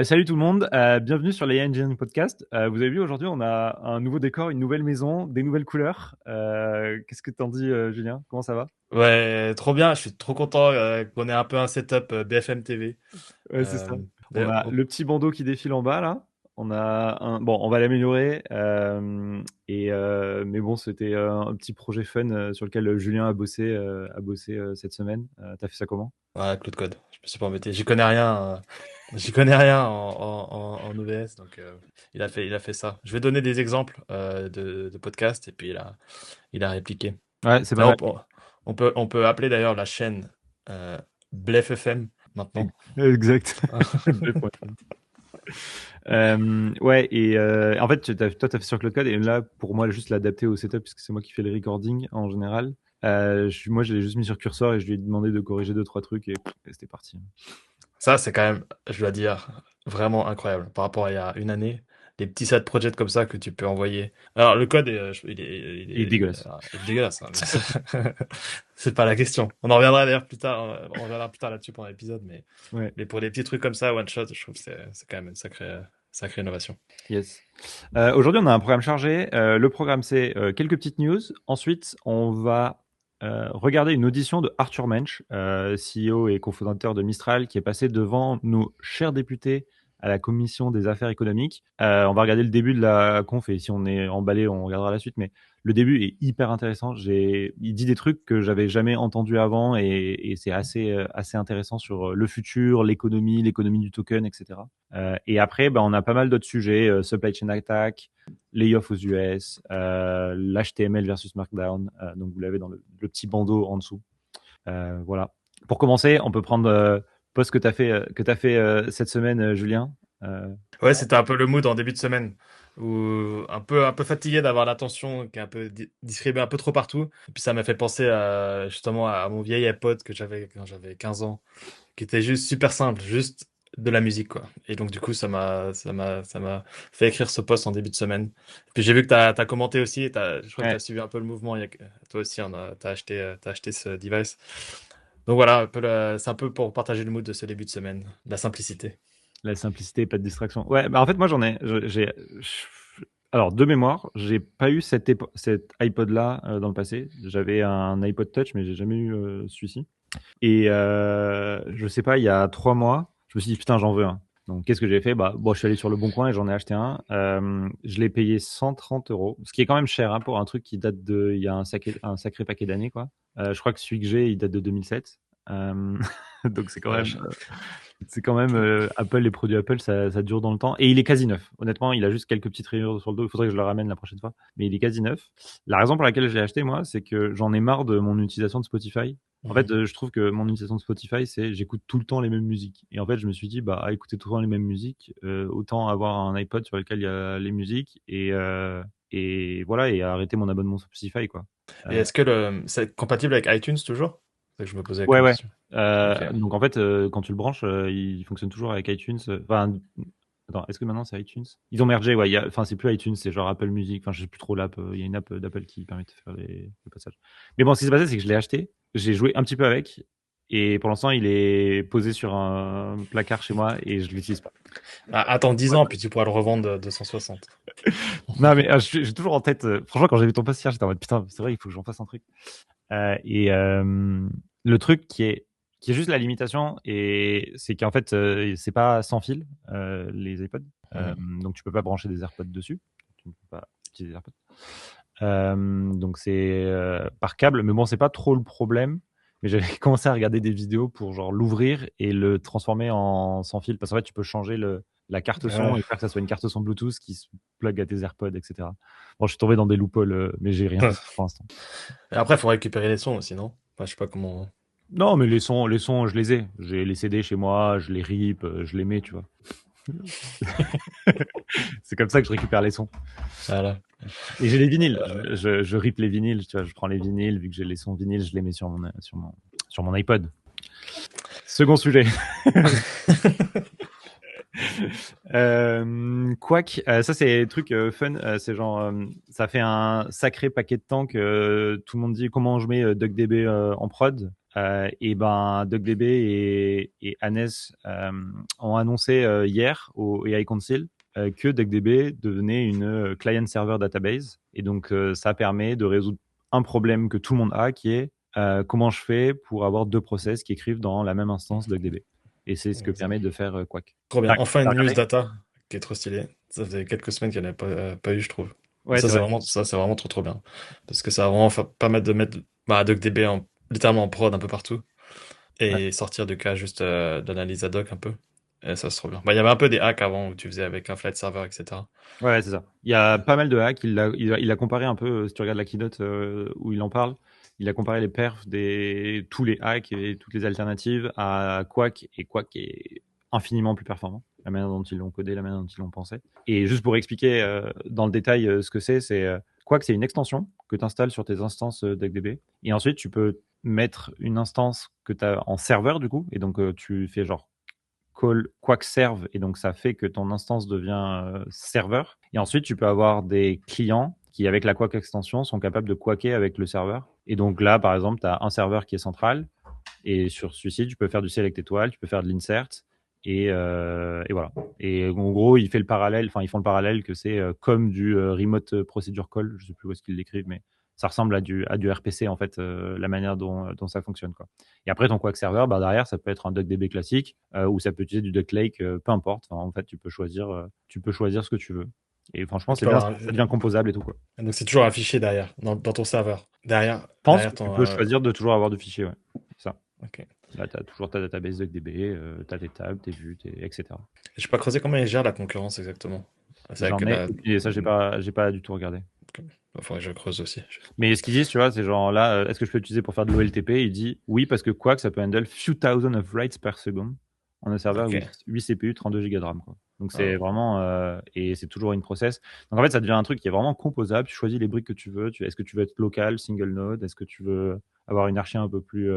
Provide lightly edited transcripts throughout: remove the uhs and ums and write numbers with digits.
Salut tout le monde, bienvenue sur les Engine Podcast. Vous avez vu aujourd'hui, on a un nouveau décor, une nouvelle maison, des nouvelles couleurs. Qu'est-ce que t'en dis, Julien? Comment ça va? Ouais, trop bien. Je suis trop content qu'on ait un peu un setup BFM TV. Ouais, c'est ça. On D'ailleurs, a le petit bandeau qui défile en bas là. On a un... Bon, on va l'améliorer. Mais bon, c'était un petit projet fun sur lequel Julien a bossé cette semaine. T'as fait ça comment? ouais, Claude Code. Je me suis pas embêté. J'y connais rien en OBS, donc il a fait ça. Je vais donner des exemples de podcasts et puis il a répliqué. Ouais, c'est pas D'ailleurs, mal. on peut appeler d'ailleurs la chaîne Blef FM maintenant. Exact. Ouais, et en fait, toi, tu as fait sur Cloud Code, et là, pour moi, juste l'adapter au setup, puisque c'est moi qui fais les recordings en général. Moi, je l'ai juste mis sur curseur et je lui ai demandé de corriger deux, trois trucs, et c'était parti. Ça, c'est quand même, je dois dire, vraiment incroyable par rapport à il y a une année. Des petits side projects comme ça que tu peux envoyer. Alors, le code, Et dégueulasse. il est dégueulasse, hein, c'est pas la question. On en reviendra d'ailleurs plus tard, on reviendra plus tard là-dessus pendant l'épisode, mais, Ouais, mais pour des petits trucs comme ça, one shot, je trouve que c'est quand même une sacrée innovation. yes. Aujourd'hui, on a un programme chargé. Le programme, c'est quelques petites news. Ensuite, on va regarder une audition de Arthur Mensch, CEO et cofondateur de Mistral, qui est passé devant nos chers députés à la commission des affaires économiques. On va regarder le début de la conf, et si on est emballé, on regardera la suite. Mais le début est hyper intéressant. Il dit des trucs que j'avais jamais entendus avant, et c'est assez intéressant sur le futur, l'économie du token, etc. Et après, ben, on a pas mal d'autres sujets, supply chain attack, layoff aux US, l'HTML versus Markdown. Donc vous l'avez dans le petit bandeau en dessous. Voilà. Pour commencer, on peut prendre post que tu as fait cette semaine, Julien. Euh, Ouais, c'était un peu le mood en début de semaine, où un peu fatigué d'avoir l'attention qui est un peu distribuée un peu trop partout. Et puis ça m'a fait penser justement à mon vieil iPod que j'avais quand j'avais 15 ans, qui était juste super simple, juste de la musique, quoi. Et donc, du coup, ça m'a fait écrire ce post en début de semaine. Puis j'ai vu que t'as commenté aussi, je crois que t'as ouais, suivi un peu le mouvement. Toi aussi, t'as acheté ce device. Donc voilà, c'est un peu pour partager le mood de ce début de semaine, la simplicité. la simplicité, pas de distraction. Ouais, bah en fait, moi, j'en ai. Alors, de mémoire, j'ai pas eu cet iPod-là dans le passé. J'avais un iPod Touch, mais j'ai jamais eu celui-ci. Et je sais pas, il y a 3 mois, je me suis dit putain, j'en veux un. Donc qu'est-ce que j'ai fait? Bah, bon, je suis allé sur le Bon Coin et j'en ai acheté un. Je l'ai payé 130 euros, ce qui est quand même cher hein, pour un truc qui date de, il y a un sacré paquet d'années quoi. Je crois que celui que j'ai, il date de 2007. Euh, donc Ouais, je- c'est quand même Apple, les produits Apple, ça dure dans le temps. Et il est quasi neuf. Honnêtement, il a juste quelques petites rayures sur le dos. Il faudrait que je le ramène la prochaine fois. Mais il est quasi neuf. La raison pour laquelle je l'ai acheté, moi, c'est que j'en ai marre de mon utilisation de Spotify. En fait, Mhm. je trouve que mon utilisation de Spotify, c'est j'écoute tout le temps les mêmes musiques. Et en fait, je me suis dit, bah, à écouter tout le temps les mêmes musiques, autant avoir un iPod sur lequel il y a les musiques et voilà, et arrêter mon abonnement sur Spotify, quoi. Et Euh, est-ce que c'est compatible avec iTunes toujours? C'est que je me posais la ouais, ouais. question. Ok. Donc en fait, quand tu le branches, il fonctionne toujours avec iTunes. Enfin, attends, est-ce que maintenant c'est iTunes? Ils ont mergé, ouais. Enfin, c'est plus iTunes, c'est genre Apple Music. Enfin, je sais plus trop l'app. Il y a une app d'Apple qui permet de faire les passages. Mais bon, ce qui s'est passé, c'est que je l'ai acheté. J'ai joué un petit peu avec. Et pour l'instant, il est posé sur un placard chez moi et je l'utilise pas. Ah, attends 10 ans, puis tu pourras le revendre 260. Non, mais j'ai toujours en tête. Franchement, quand j'ai vu ton post hier, j'étais en mode putain, c'est vrai, il faut que j'en fasse un truc. Et le truc qui est juste la limitation, et c'est qu'en fait, c'est pas sans fil les iPods. Mhm. Donc tu peux pas brancher des AirPods dessus. Tu ne peux pas utiliser des AirPods. Donc c'est par câble, mais bon, c'est pas trop le problème. Mais j'avais commencé à regarder des vidéos pour genre l'ouvrir et le transformer en sans fil, parce qu'en fait, tu peux changer la carte son Ouais. et faire que ça soit une carte son Bluetooth qui se plug à tes AirPods, etc. Bon, je suis tombé dans des loopholes, mais j'ai rien fait pour l'instant. Et après, il faut récupérer les sons aussi, non? Enfin, je sais pas comment. Non, mais les sons, je les ai. J'ai les CD chez moi, je les rip, je les mets, tu vois. C'est comme ça que je récupère les sons. Voilà. Et j'ai les vinyles. Euh, Je rip les vinyles, tu vois. Je prends les vinyles, vu que j'ai les sons vinyles, je les mets sur mon iPod. Second sujet. Quack, ça c'est des trucs fun. C'est genre, ça fait un sacré paquet de temps que tout le monde dit comment je mets DuckDB en prod. Et ben, DuckDB et Hannes ont annoncé hier au AI Council que DuckDB devenait une client-server database. Et donc, ça permet de résoudre un problème que tout le monde a, qui est comment je fais pour avoir deux process qui écrivent dans la même instance DuckDB. Et c'est ce que Exact. permet de faire Quack. Trop bien. T'as Enfin, t'as une news regardé? data qui est trop stylée. Ça faisait quelques semaines qu'il n'y en avait pas eu, je trouve. Ouais, c'est vrai. Ça, c'est vraiment trop, trop bien. Parce que ça va vraiment permettre de mettre DuckDB littéralement en prod un peu partout. Ouais, Et sortir du cas juste d'analyse ad hoc un peu. Et ça, c'est trop bien. Il y avait un peu des hacks avant où tu faisais avec un flight server, etc. ouais, c'est ça. Il y a pas mal de hacks. Il a comparé un peu, si tu regardes la keynote où il en parle, il a comparé les perfs tous les hacks et toutes les alternatives à Quack. Et Quack est infiniment plus performant. La manière dont ils l'ont codé, la manière dont ils l'ont pensé. Et juste pour expliquer dans le détail ce que c'est Quack, c'est une extension que tu installes sur tes instances DuckDB. Et ensuite, tu peux mettre une instance que tu as en serveur, du coup. Et donc, tu fais genre call Quack serve et donc ça fait que ton instance devient serveur. Et ensuite, tu peux avoir des clients qui, avec la Quack extension, sont capables de quacker avec le serveur. Et donc là, par exemple, tu as un serveur qui est central et sur celui-ci, tu peux faire du select étoile, tu peux faire de l'insert et voilà. Et en gros, il fait le parallèle, enfin, ils font le parallèle que c'est comme du remote procedure call, je sais plus où est-ce qu'ils l'écrivent, mais ça ressemble à du RPC en fait, la manière dont ça fonctionne quoi. Et après ton Quack server, bah, derrière ça peut être un DuckDB classique ou ça peut utiliser du Duck Lake, peu importe. Enfin, en fait, tu peux choisir ce que tu veux. Et franchement, Et tu c'est peux bien, avoir ça devient composable et tout quoi. donc c'est toujours un fichier derrière, dans ton serveur. Je pense Derrière que tu ton. peux choisir de toujours avoir du fichier, ouais. C'est ça. Ok. Là, tu as toujours ta database DuckDB, tu as tes tables, tes vues, etc. Je sais pas creuser comment ils gèrent la concurrence exactement. C'est vrai que J'en ai là. et ça, j'ai pas du tout regardé. Il faudrait que je creuse aussi. Mais ce qu'ils disent, tu vois, c'est genre là, est-ce que je peux l'utiliser pour faire de l'OLTP? Il dit oui, parce que Quack, ça peut handle few thousand of writes per second on a serveur Ok. 8 CPU, 32 Go de RAM, quoi. Donc Ah c'est ouais. vraiment, et c'est toujours une process. Donc en fait, ça devient un truc qui est vraiment composable. Tu choisis les briques que tu veux. Est-ce que tu veux être local, single node? Est-ce que tu veux avoir une archi un peu plus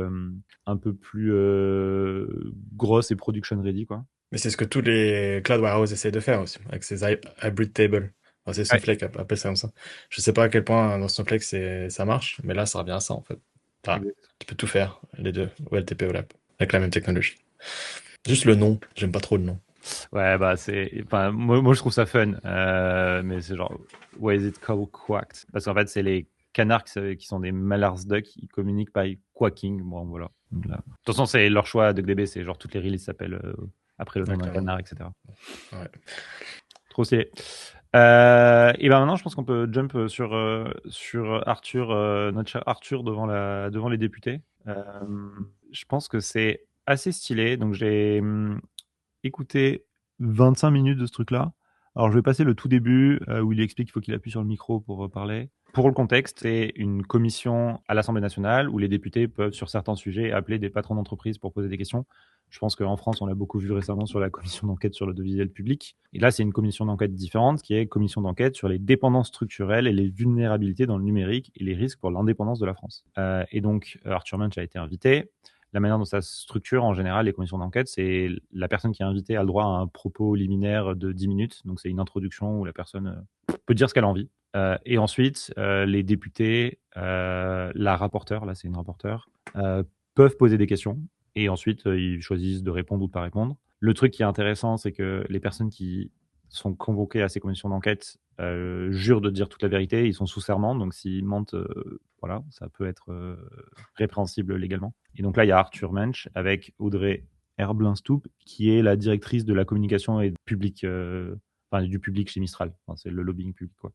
grosse et production ready, quoi? Mais c'est ce que tous les cloud warehouses essaient de faire aussi, avec ces hybrid tables. Enfin, c'est Ouais. Snowflake appelle ça comme ça. Je sais pas à quel point dans Snowflake ça marche, mais là ça revient à ça en fait. Ah, Exact. tu peux tout faire, les deux, OLTP, OLAP, avec la même technologie. Juste le nom, j'aime pas trop le nom. Ouais, bah enfin, moi je trouve ça fun, mais c'est genre, why is it called quacked? Parce qu'en fait, c'est les canards qui sont des Mallar's duck, ils communiquent by quacking. Bon, voilà. Donc là, de toute façon, c'est leur choix DuckDB, c'est genre toutes les releases s'appellent après le nom Ouais, d'un clairement. canard, etc. Ouais. Trop stylé. Et ben maintenant, je pense qu'on peut jump sur Arthur, notre cher Arthur devant les députés. Je pense que c'est assez stylé. Donc j'ai écouté 25 minutes de ce truc-là. Alors, je vais passer le tout début où il explique qu'il faut qu'il appuie sur le micro pour parler. Pour le contexte, c'est une commission à l'Assemblée nationale où les députés peuvent, sur certains sujets, appeler des patrons d'entreprise pour poser des questions. Je pense qu'en France, on l'a beaucoup vu récemment sur la commission d'enquête sur l'audiovisuel public. Et là, c'est une commission d'enquête différente qui est commission d'enquête sur les dépendances structurelles et les vulnérabilités dans le numérique et les risques pour l'indépendance de la France. Et donc, Arthur Munch a été invité. La manière dont ça se structure, en général, les commissions d'enquête, c'est la personne qui est invitée a le droit à un propos liminaire de 10 minutes. Donc, c'est une introduction où la personne peut dire ce qu'elle a envie. Et ensuite, les députés, la rapporteure, là, c'est une rapporteure, peuvent poser des questions. Et ensuite, ils choisissent de répondre ou de pas répondre. Le truc qui est intéressant, c'est que les personnes qui sont convoquées à ces commissions d'enquête jurent de dire toute la vérité. Ils sont sous serment. Donc, s'ils mentent, voilà, ça peut être répréhensible légalement. Et donc là, il y a Arthur Mensch avec Audrey Herblinstoup, qui est la directrice de la communication et public, enfin, du public chez Mistral. Enfin, c'est le lobbying public, quoi.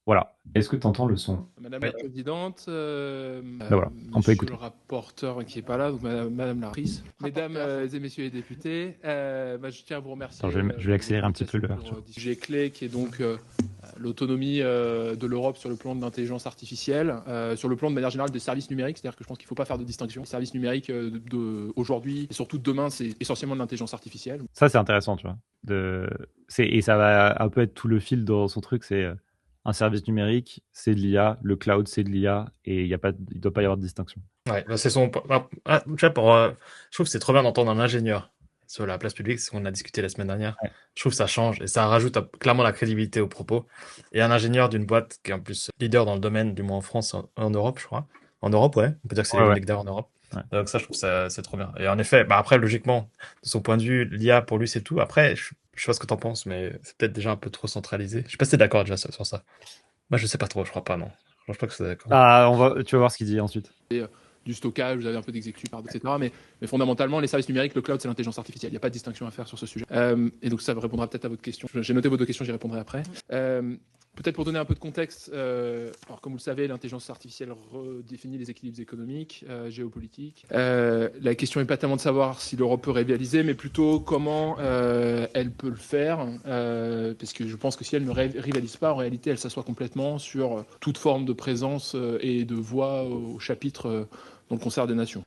Voilà. Est-ce que tu entends le son? Madame Oui. la présidente, Ben voilà, on peut monsieur écouter. le rapporteur qui n'est pas là, donc madame la prise, mesdames et messieurs les députés, je tiens à vous remercier. Attends, je vais accélérer un petit peu le Arthur. Sujet clé qui est donc l'autonomie de l'Europe sur le plan de l'intelligence artificielle, sur le plan de manière générale des services numériques, c'est-à-dire que je pense qu'il ne faut pas faire de distinction. Les services numériques aujourd'hui et surtout demain, c'est essentiellement de l'intelligence artificielle. Ça, c'est intéressant, tu vois. Et ça va un peu être tout le fil dans son truc, c'est un service numérique, c'est de l'IA, le cloud, c'est de l'IA, et il ne doit pas y avoir de distinction. Ouais, bah, c'est son. Tu vois, je trouve que c'est trop bien d'entendre un ingénieur sur la place publique, c'est ce qu'on a discuté la semaine dernière. Ouais. Je trouve que ça change et ça rajoute clairement la crédibilité aux propos. Et un ingénieur d'une boîte qui est en plus leader dans le domaine, du moins en France, en Europe, je crois. En Europe, ouais. On peut dire que c'est Ouais, le ouais. leader en Europe. Ouais. Donc ça, je trouve ça c'est trop bien. Et en effet, bah après, logiquement, de son point de vue, l'IA pour lui c'est tout. Après, je sais pas ce que t'en penses, mais c'est peut-être déjà un peu trop centralisé. Je sais pas si t'es d'accord déjà sur ça. Moi, je sais pas trop. Je crois pas, non. Je pense pas que c'est d'accord. Ah, tu vas voir ce qu'il dit ensuite. Du stockage, vous avez un peu d'exécution, etc. Mais fondamentalement, les services numériques, le cloud, c'est l'intelligence artificielle. Il n'y a pas de distinction à faire sur ce sujet. Et donc ça répondra peut-être à votre question. J'ai noté vos deux questions, j'y répondrai après. Peut-être pour donner un peu de contexte, alors comme vous le savez, l'intelligence artificielle redéfinit les équilibres économiques, géopolitiques. La question n'est pas tellement de savoir si l'Europe peut rivaliser, mais plutôt comment elle peut le faire, parce que je pense que si elle ne rivalise pas, en réalité, elle s'assoit complètement sur toute forme de présence et de voix au chapitre dans le concert des nations.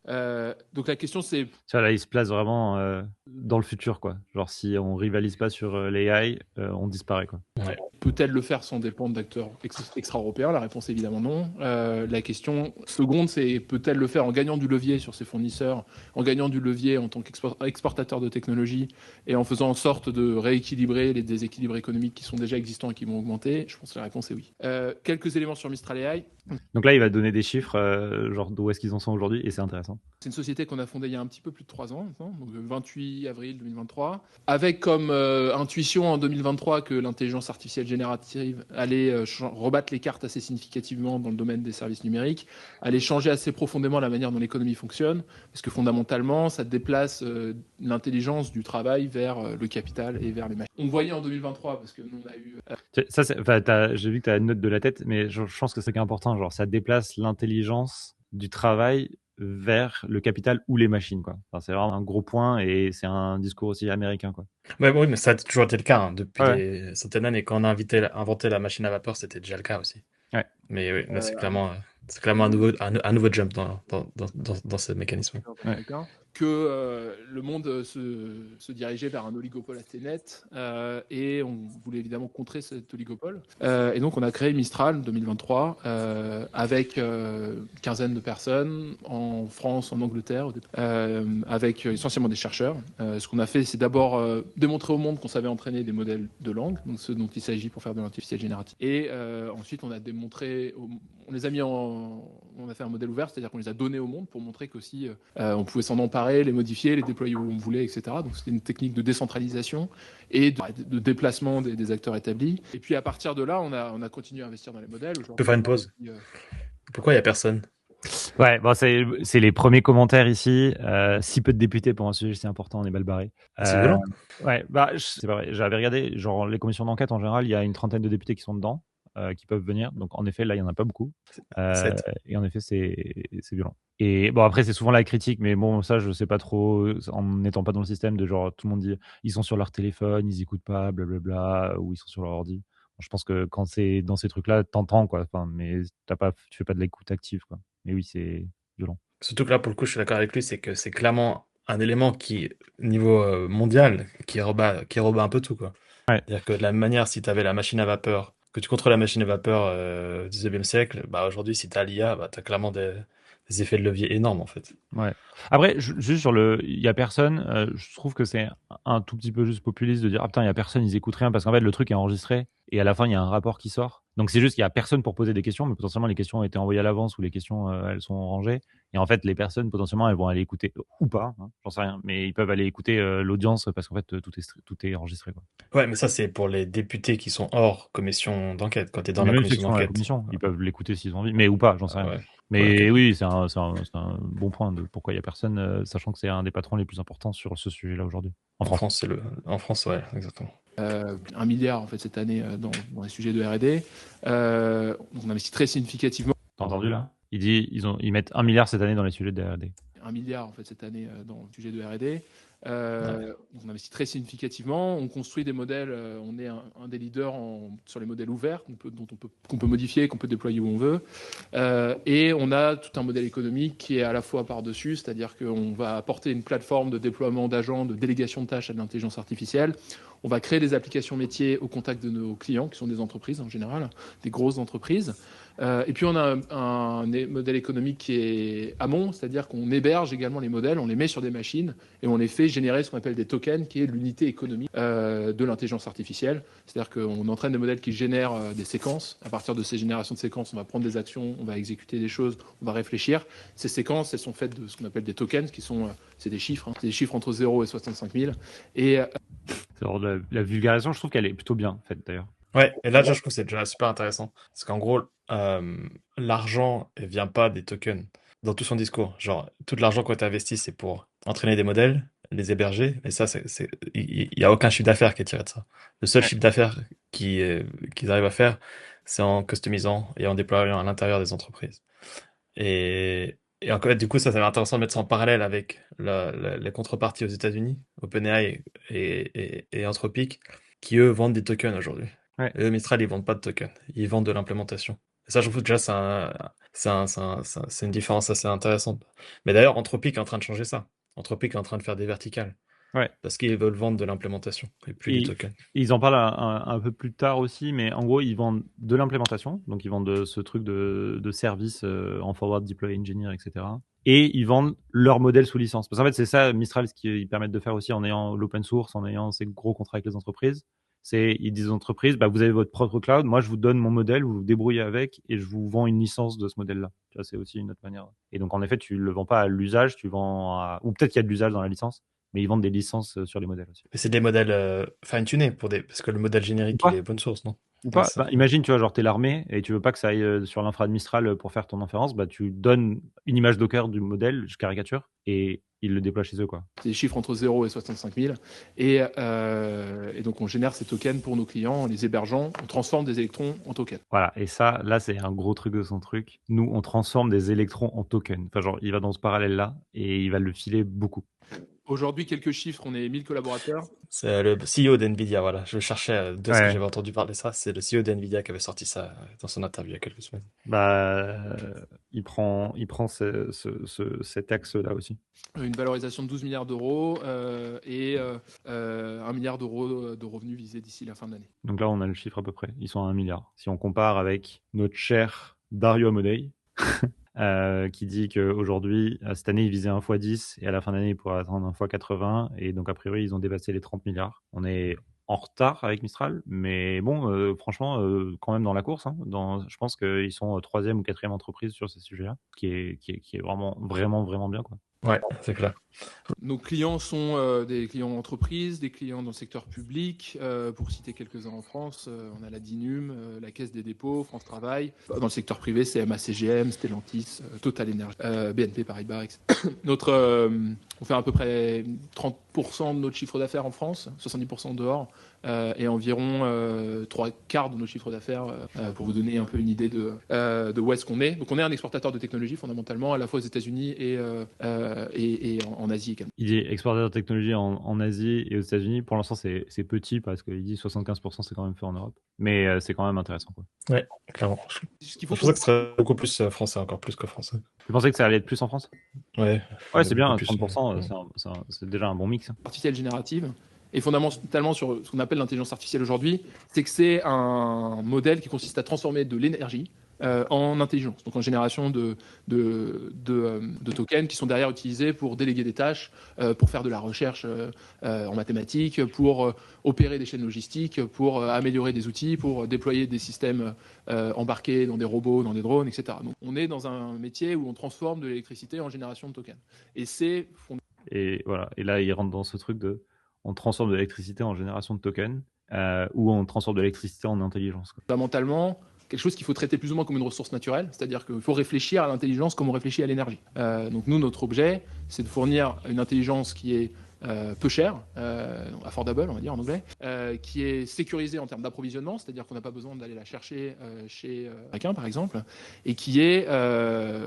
Donc la question c'est... Tu vois, là, il se place vraiment dans le futur, quoi. Genre, si on rivalise pas sur l'AI, on disparaît, quoi. Ouais. Peut-elle le faire sans dépendre d'acteurs extra-européens? La réponse est évidemment non. La question seconde, c'est peut-elle le faire en gagnant du levier sur ses fournisseurs, en gagnant du levier en tant qu'exportateur de technologie et en faisant en sorte de rééquilibrer les déséquilibres économiques qui sont déjà existants et qui vont augmenter? Je pense que la réponse est oui. Quelques éléments sur Mistral AI. Donc là, il va donner des chiffres, genre d'où est-ce qu'ils en sont aujourd'hui, et c'est intéressant. C'est une société qu'on a fondée il y a un petit peu plus de 3 ans, maintenant, donc le 28 avril 2023, avec comme intuition en 2023 que l'intelligence artificielle générative allait rebattre les cartes assez significativement dans le domaine des services numériques, allait changer assez profondément la manière dont l'économie fonctionne, parce que fondamentalement, ça déplace l'intelligence du travail vers le capital et vers les machines. On voyait en 2023, parce que nous, on a eu... Ça, j'ai vu que tu as une note de la tête, mais je pense que c'est important. Genre, ça déplace l'intelligence du travail vers le capital ou les machines, quoi. Enfin, c'est vraiment un gros point et c'est un discours aussi américain, quoi. Ouais, oui, mais ça a toujours été le cas hein, depuis Ouais. des centaines d'années. Quand on a inventé la machine à vapeur, c'était déjà le cas aussi. Ouais. Mais oui, là, c'est clairement un nouveau jump dans ce mécanisme. Ouais. Que le monde se dirigeait vers un oligopole assez net et on voulait évidemment contrer cet oligopole. Et donc on a créé Mistral 2023 avec une quinzaine de personnes en France, en Angleterre, avec essentiellement des chercheurs. Ce qu'on a fait, c'est d'abord démontrer au monde qu'on savait entraîner des modèles de langue, donc ceux dont il s'agit pour faire de l'intelligence générative. Et ensuite, on a démontré, on les a mis on a fait un modèle ouvert, c'est-à-dire qu'on les a donnés au monde pour montrer qu'aussi on pouvait s'en emparer, les modifier, les déployer où on voulait, etc. Donc c'était une technique de décentralisation et de déplacement des acteurs établis. Et puis à partir de là, on a continué à investir dans les modèles. On peut faire une pause. Pourquoi il n'y a personne? Ouais, bon, c'est les premiers commentaires ici. Si peu de députés pour un sujet si important, on est mal barré. C'est violent. Ouais, bah, c'est pas vrai. J'avais regardé, genre, les commissions d'enquête en général, il y a une trentaine de députés qui sont dedans, qui peuvent venir. Donc, en effet, là, il y en a pas beaucoup. Et en effet, c'est violent. Et bon, après, c'est souvent la critique, mais bon, ça, je sais pas trop, en n'étant pas dans le système de genre, tout le monde dit, ils sont sur leur téléphone, ils écoutent pas, blablabla, ou ils sont sur leur ordi. Je pense que quand c'est dans ces trucs-là, t'entends, quoi. Enfin, mais tu fais pas de l'écoute active, quoi. Mais oui, c'est violent. Surtout que là, pour le coup, je suis d'accord avec lui, c'est que c'est clairement un élément qui, niveau mondial, qui rebat un peu tout, quoi. Ouais. C'est-à-dire que de la même manière, si tu avais la machine à vapeur, que tu contrôles la machine à vapeur du 19e siècle, bah aujourd'hui, si tu as l'IA, bah, tu as clairement des effets de levier énormes, en fait. Ouais. Après, juste sur il y a personne, je trouve que c'est un tout petit peu juste populiste de dire, ah putain, il y a personne, ils écoutent rien, parce qu'en fait, le truc est enregistré, et à la fin, il y a un rapport qui sort. Donc, c'est juste qu'il y a personne pour poser des questions, mais potentiellement, les questions ont été envoyées à l'avance, ou les questions, elles sont rangées. Et en fait, les personnes, potentiellement, elles vont aller écouter, ou pas, hein, j'en sais rien, mais ils peuvent aller écouter l'audience, parce qu'en fait, tout est enregistré, quoi. Ouais, mais ça, c'est pour les députés qui sont hors commission d'enquête, quand tu es dans Mais la même ceux qui commission sont à la d'enquête. commission, ils peuvent l'écouter s'ils ont envie, mais ou pas, j'en sais rien. Ouais. Mais Ouais, ok. oui, c'est un bon point de pourquoi il y a personne, sachant que c'est un des patrons les plus importants sur ce sujet-là aujourd'hui. En France. En France, ouais, exactement. 1 milliard en fait cette année dans les sujets de R&D. Donc on investit très significativement. T'as entendu là? Il dit ils mettent 1 milliard cette année dans les sujets de R&D. 1 milliard en fait cette année dans le sujet de R&D. On investit très significativement, on construit des modèles, on est un des leaders sur les modèles ouverts qu'on peut modifier, qu'on peut déployer où on veut. Et on a tout un modèle économique qui est à la fois par-dessus, c'est-à-dire qu'on va apporter une plateforme de déploiement d'agents, de délégation de tâches à de l'intelligence artificielle. On va créer des applications métiers au contact de nos clients, qui sont des entreprises en général, des grosses entreprises. Et puis on a un modèle économique qui est amont, c'est-à-dire qu'on héberge également les modèles, on les met sur des machines et on les fait générer ce qu'on appelle des tokens, qui est l'unité économique de l'intelligence artificielle. C'est-à-dire qu'on entraîne des modèles qui génèrent des séquences. À partir de ces générations de séquences, on va prendre des actions, on va exécuter des choses, on va réfléchir. Ces séquences, elles sont faites de ce qu'on appelle des tokens, qui sont, c'est des chiffres, c'est des chiffres entre 0 et 65 000. Et Alors, la vulgarisation, je trouve qu'elle est plutôt bien faite d'ailleurs. Ouais, et là, déjà, je trouve que c'est déjà super intéressant. Parce qu'en gros, l'argent ne vient pas des tokens dans tout son discours. Genre, tout l'argent qu'on a investi, c'est pour entraîner des modèles, les héberger, et ça, il n'y a aucun chiffre d'affaires qui est tiré de ça. Le seul chiffre d'affaires qu'ils arrivent à faire, c'est en customisant et en déployant à l'intérieur des entreprises. Et en fait, du coup, ça va être intéressant de mettre ça en parallèle avec les contreparties aux États-Unis, OpenAI et Anthropic, qui eux vendent des tokens aujourd'hui. Ouais. Et eux, Mistral, ils vendent pas de tokens, ils vendent de l'implémentation. Et ça, je trouve déjà, c'est une différence assez intéressante. Mais d'ailleurs, Anthropic est en train de changer ça. Anthropic est en train de faire des verticales. Ouais. Parce qu'ils veulent vendre de l'implémentation et plus du token. Ils en parlent un peu plus tard aussi, mais en gros, ils vendent de l'implémentation. Donc, ils vendent ce truc de service en forward deploy engineer, etc. Et ils vendent leur modèle sous licence. Parce qu'en fait, c'est ça, Mistral, ce qu'ils permettent de faire aussi en ayant l'open source, en ayant ces gros contrats avec les entreprises. Ils disent aux entreprises, bah, vous avez votre propre cloud, moi je vous donne mon modèle, vous vous débrouillez avec et je vous vends une licence de ce modèle-là. Tu vois, c'est aussi une autre manière. Et donc en effet, tu le vends pas à l'usage, tu vends ou peut-être qu'il y a de l'usage dans la licence, mais ils vendent des licences sur les modèles aussi. Mais c'est des modèles fine-tunés parce que le modèle générique, il est open source, non? Ou pas. Bah, imagine, tu vois, genre t'es l'armée et tu veux pas que ça aille sur l'infra de Mistral pour faire ton inférence, bah tu donnes une image Docker du modèle, je caricature, et ils le déploient chez eux, quoi. C'est des chiffres entre 0 et 65 000. Et donc on génère ces tokens pour nos clients en les hébergeant, on transforme des électrons en tokens. Voilà, et ça, là, c'est un gros truc de son truc. Nous, on transforme des électrons en tokens. Enfin, genre, il va dans ce parallèle-là et il va le filer beaucoup. Aujourd'hui, quelques chiffres, on est 1000 collaborateurs. C'est le CEO d'NVIDIA, voilà. Je cherchais de ce que Ouais. j'avais entendu parler de ça. C'est le CEO d'NVIDIA qui avait sorti ça dans son interview il y a quelques semaines. Bah, il prend cet axe-là aussi. Une valorisation de 12 milliards d'euros et 1 milliard d'euros de revenus visés d'ici la fin de l'année. Donc là, on a le chiffre à peu près. Ils sont à 1 milliard. Si on compare avec notre cher Dario Amodei, qui dit qu'aujourd'hui, cette année, il visait 1 x 10 et à la fin d'année, il pourrait atteindre 1 x 80. Et donc, a priori, ils ont dépassé les 30 milliards. On est en retard avec Mistral, mais bon, franchement, quand même dans la course. Hein, je pense qu'ils sont 3e ou 4e entreprise sur ces sujets-là, qui est vraiment, vraiment, vraiment bien, quoi. Ouais, c'est clair. Nos clients sont des clients entreprises, des clients dans le secteur public. Pour citer quelques-uns en France, on a la DINUM, la Caisse des dépôts, France Travail. Dans le secteur privé, c'est MACGM, Stellantis, Total Energy, BNP Paribas, etc. On fait à peu près 30% de notre chiffre d'affaires en France, 70% dehors, et environ 3/4 de nos chiffres d'affaires, pour vous donner un peu une idée de où est-ce qu'on est. Donc on est un exportateur de technologie fondamentalement, à la fois aux États-Unis et en Asie également. Il dit exportateur de technologie en Asie et aux États-Unis. Pour l'instant, c'est petit parce qu'il dit 75% c'est quand même fait en Europe. Mais c'est quand même intéressant, quoi. Ouais, clairement. Ce qu'il faut Je pensais que ce serait beaucoup plus français, encore plus que français. Tu pensais que ça allait être plus en France? Ouais. Ouais, c'est bien, beaucoup plus, 30%, ouais. c'est déjà un bon mix. artificielle générative. Et fondamentalement sur ce qu'on appelle l'intelligence artificielle aujourd'hui, c'est que c'est un modèle qui consiste à transformer de l'énergie en intelligence, donc en génération de tokens qui sont derrière utilisés pour déléguer des tâches, pour faire de la recherche en mathématiques, pour opérer des chaînes logistiques, pour améliorer des outils, pour déployer des systèmes embarqués dans des robots, dans des drones, etc. Donc on est dans un métier où on transforme de l'électricité en génération de tokens. Et c'est Et voilà. Et là, il rentre dans ce truc on transforme de l'électricité en génération de tokens, ou on transforme de l'électricité en intelligence, quoi. fondamentalement quelque chose qu'il faut traiter plus ou moins comme une ressource naturelle, c'est-à-dire qu'il faut réfléchir à l'intelligence comme on réfléchit à l'énergie. Donc nous, notre objet, c'est de fournir une intelligence qui est peu chère, affordable, on va dire en anglais, qui est sécurisée en termes d'approvisionnement, c'est-à-dire qu'on n'a pas besoin d'aller la chercher chez quelqu'un, par exemple, et qui est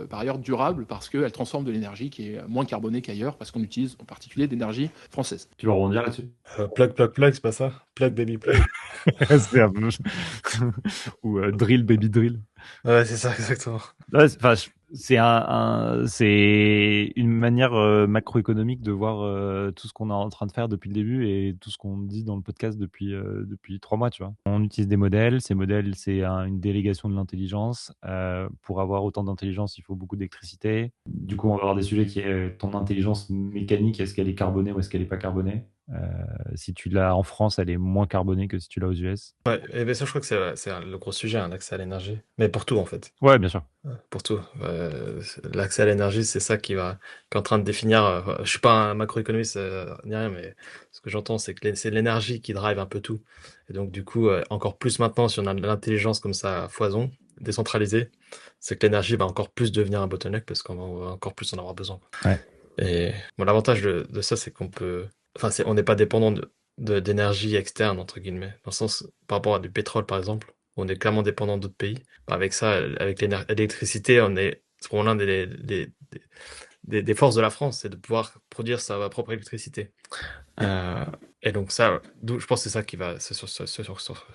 par ailleurs durable parce qu'elle transforme de l'énergie qui est moins carbonée qu'ailleurs, parce qu'on utilise en particulier d'énergie française. Tu veux rebondir là-dessus? Plug, c'est pas ça? Plug baby plug. C'est un peu... Ou drill baby drill. Ouais, c'est ça, exactement. Ouais, c'est une manière macroéconomique de voir tout ce qu'on est en train de faire depuis le début et tout ce qu'on dit dans le podcast depuis 3 mois, tu vois. On utilise des modèles. Ces modèles, c'est une délégation de l'intelligence. Pour avoir autant d'intelligence, il faut beaucoup d'électricité. Du coup, on va avoir des sujets qui est ton intelligence mécanique, est-ce qu'elle est carbonée ou est-ce qu'elle n'est pas carbonée? Si tu l'as en France, elle est moins carbonée que si tu l'as aux US. Ouais, et ben ça, je crois que c'est le gros sujet, l'accès à l'énergie. Mais pour tout, en fait. Ouais, bien sûr. Pour tout. L'accès à l'énergie, c'est ça qui est en train de définir. Je suis pas un macroéconomiste ni rien, mais ce que j'entends, c'est que c'est l'énergie qui drive un peu tout. Et donc, du coup, encore plus maintenant, si on a de l'intelligence comme ça à foison, décentralisée, c'est que l'énergie va encore plus devenir un bottleneck parce qu'on va encore plus en avoir besoin. Ouais. Et bon, l'avantage de ça, c'est on n'est pas dépendant d'énergie externe, entre guillemets. Dans le sens, par rapport à du pétrole, par exemple, on est clairement dépendant d'autres pays. Avec ça, avec l'électricité, c'est pour l'un des forces de la France, c'est de pouvoir produire sa propre électricité. Et donc ça, je pense que c'est ça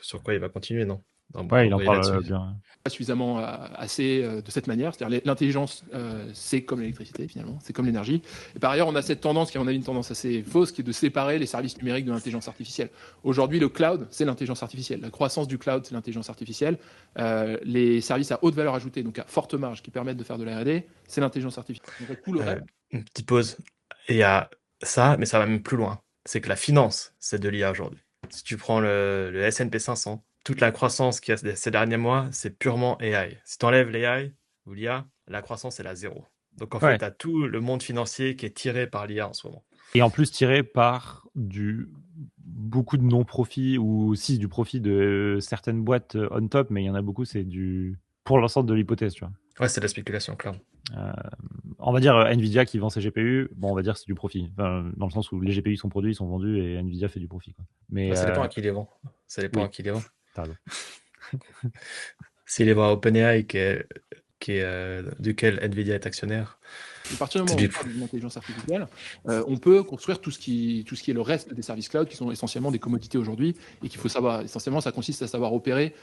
sur quoi il va continuer, non? Ouais, il en Embrayer parle là-dessus. bien. Pas suffisamment assez de cette manière. C'est-à-dire l'intelligence, c'est comme l'électricité finalement, c'est comme l'énergie. Et par ailleurs, on a cette tendance, qui est à mon avis une tendance assez fausse, qui est de séparer les services numériques de l'intelligence artificielle. Aujourd'hui, le cloud, c'est l'intelligence artificielle. La croissance du cloud, c'est l'intelligence artificielle. Les services à haute valeur ajoutée, donc à forte marge, qui permettent de faire de la R&D, c'est l'intelligence artificielle. Donc, tout le reste, Une petite pause. Et il y a ça, mais ça va même plus loin. C'est que la finance, c'est de l'IA aujourd'hui. Si tu prends le S&P 500, toute la croissance qu'il y a ces derniers mois, c'est purement AI. Si tu enlèves l'AI ou l'IA, la croissance est à zéro. Donc en fait, Ouais. tu as tout le monde financier qui est tiré par l'IA en ce moment. Et en plus tiré par beaucoup de non-profit ou si du profit de certaines boîtes on top, mais il y en a beaucoup, c'est pour l'ensemble de l'hypothèse, tu vois. Ouais, c'est de la spéculation, clairement. On va dire Nvidia qui vend ses GPU, bon, on va dire que c'est du profit. Enfin, dans le sens où les GPU sont produits, ils sont vendus et Nvidia fait du profit, quoi. Mais Ça dépend à qui les vend. Ça dépend oui. à qui les vend. T'as raison. S'il les vend à OpenAI, duquel Nvidia est actionnaire. à partir du moment où on parle d'une intelligence artificielle, on peut construire tout ce qui est le reste des services cloud qui sont essentiellement des commodités aujourd'hui et qu'il faut savoir. Essentiellement, ça consiste à savoir opérer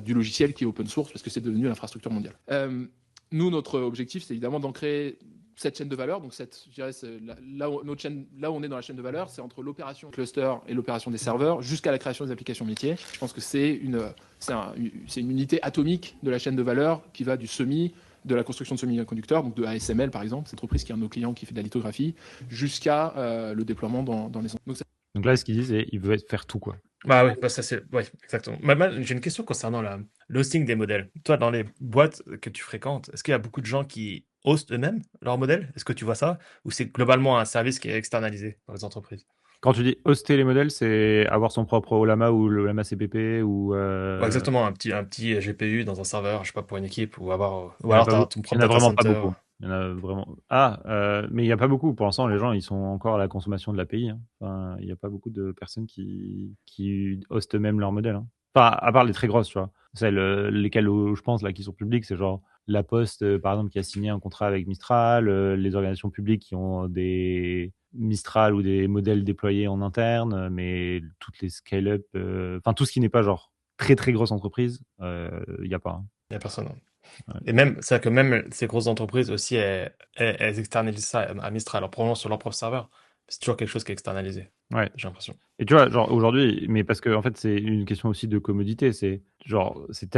du logiciel qui est open source parce que c'est devenu l'infrastructure mondiale. Nous, notre objectif, c'est évidemment d'ancrer cette chaîne de valeur. Donc, je dirais, là où on est dans la chaîne de valeur, c'est entre l'opération cluster et l'opération des serveurs jusqu'à la création des applications métiers. Je pense que c'est une unité atomique de la chaîne de valeur qui va du de la construction de semi-conducteurs, donc de ASML par exemple, cette entreprise qui est un de nos clients qui fait de la lithographie, jusqu'à le déploiement dans les entreprises. Donc là, ce qu'ils disent, c'est qu'ils veulent faire tout, quoi. Bah oui, ça c'est. Ouais, exactement. J'ai une question concernant l'hosting des modèles. Toi, dans les boîtes que tu fréquentes, est-ce qu'il y a beaucoup de gens qui hostent eux-mêmes leurs modèles? Est-ce que tu vois ça? Ou c'est globalement un service qui est externalisé dans les entreprises? Quand tu dis hoster les modèles, c'est avoir son propre Olama ou le Olama CPP ou. Ouais, exactement, un petit GPU dans un serveur, je sais pas, pour une équipe, ou alors Il y en a t'as ton il y propre en a data vraiment pas center. beaucoup. Il y en a vraiment. Mais il n'y a pas beaucoup. Pour l'instant, les gens, ils sont encore à la consommation de l'API. Hein. Enfin, il n'y a pas beaucoup de personnes qui hostent eux-mêmes leur modèle. Hein. Enfin, à part les très grosses, tu vois. Lesquelles je pense là qui sont publiques, c'est genre La Poste, par exemple, qui a signé un contrat avec Mistral, les organisations publiques qui ont des Mistral ou des modèles déployés en interne, mais toutes les scale-up, enfin tout ce qui n'est pas genre très très grosse entreprise, il n'y a pas. Hein. Il n'y a personne. Ouais. Et même, c'est-à-dire que même ces grosses entreprises aussi, elles externalisent ça à Mistral, alors probablement sur leur propre serveur. C'est toujours quelque chose qui est externalisé. Ouais. J'ai l'impression. Et tu vois, genre aujourd'hui, mais parce que en fait, c'est une question aussi de commodité. C'est genre, c'est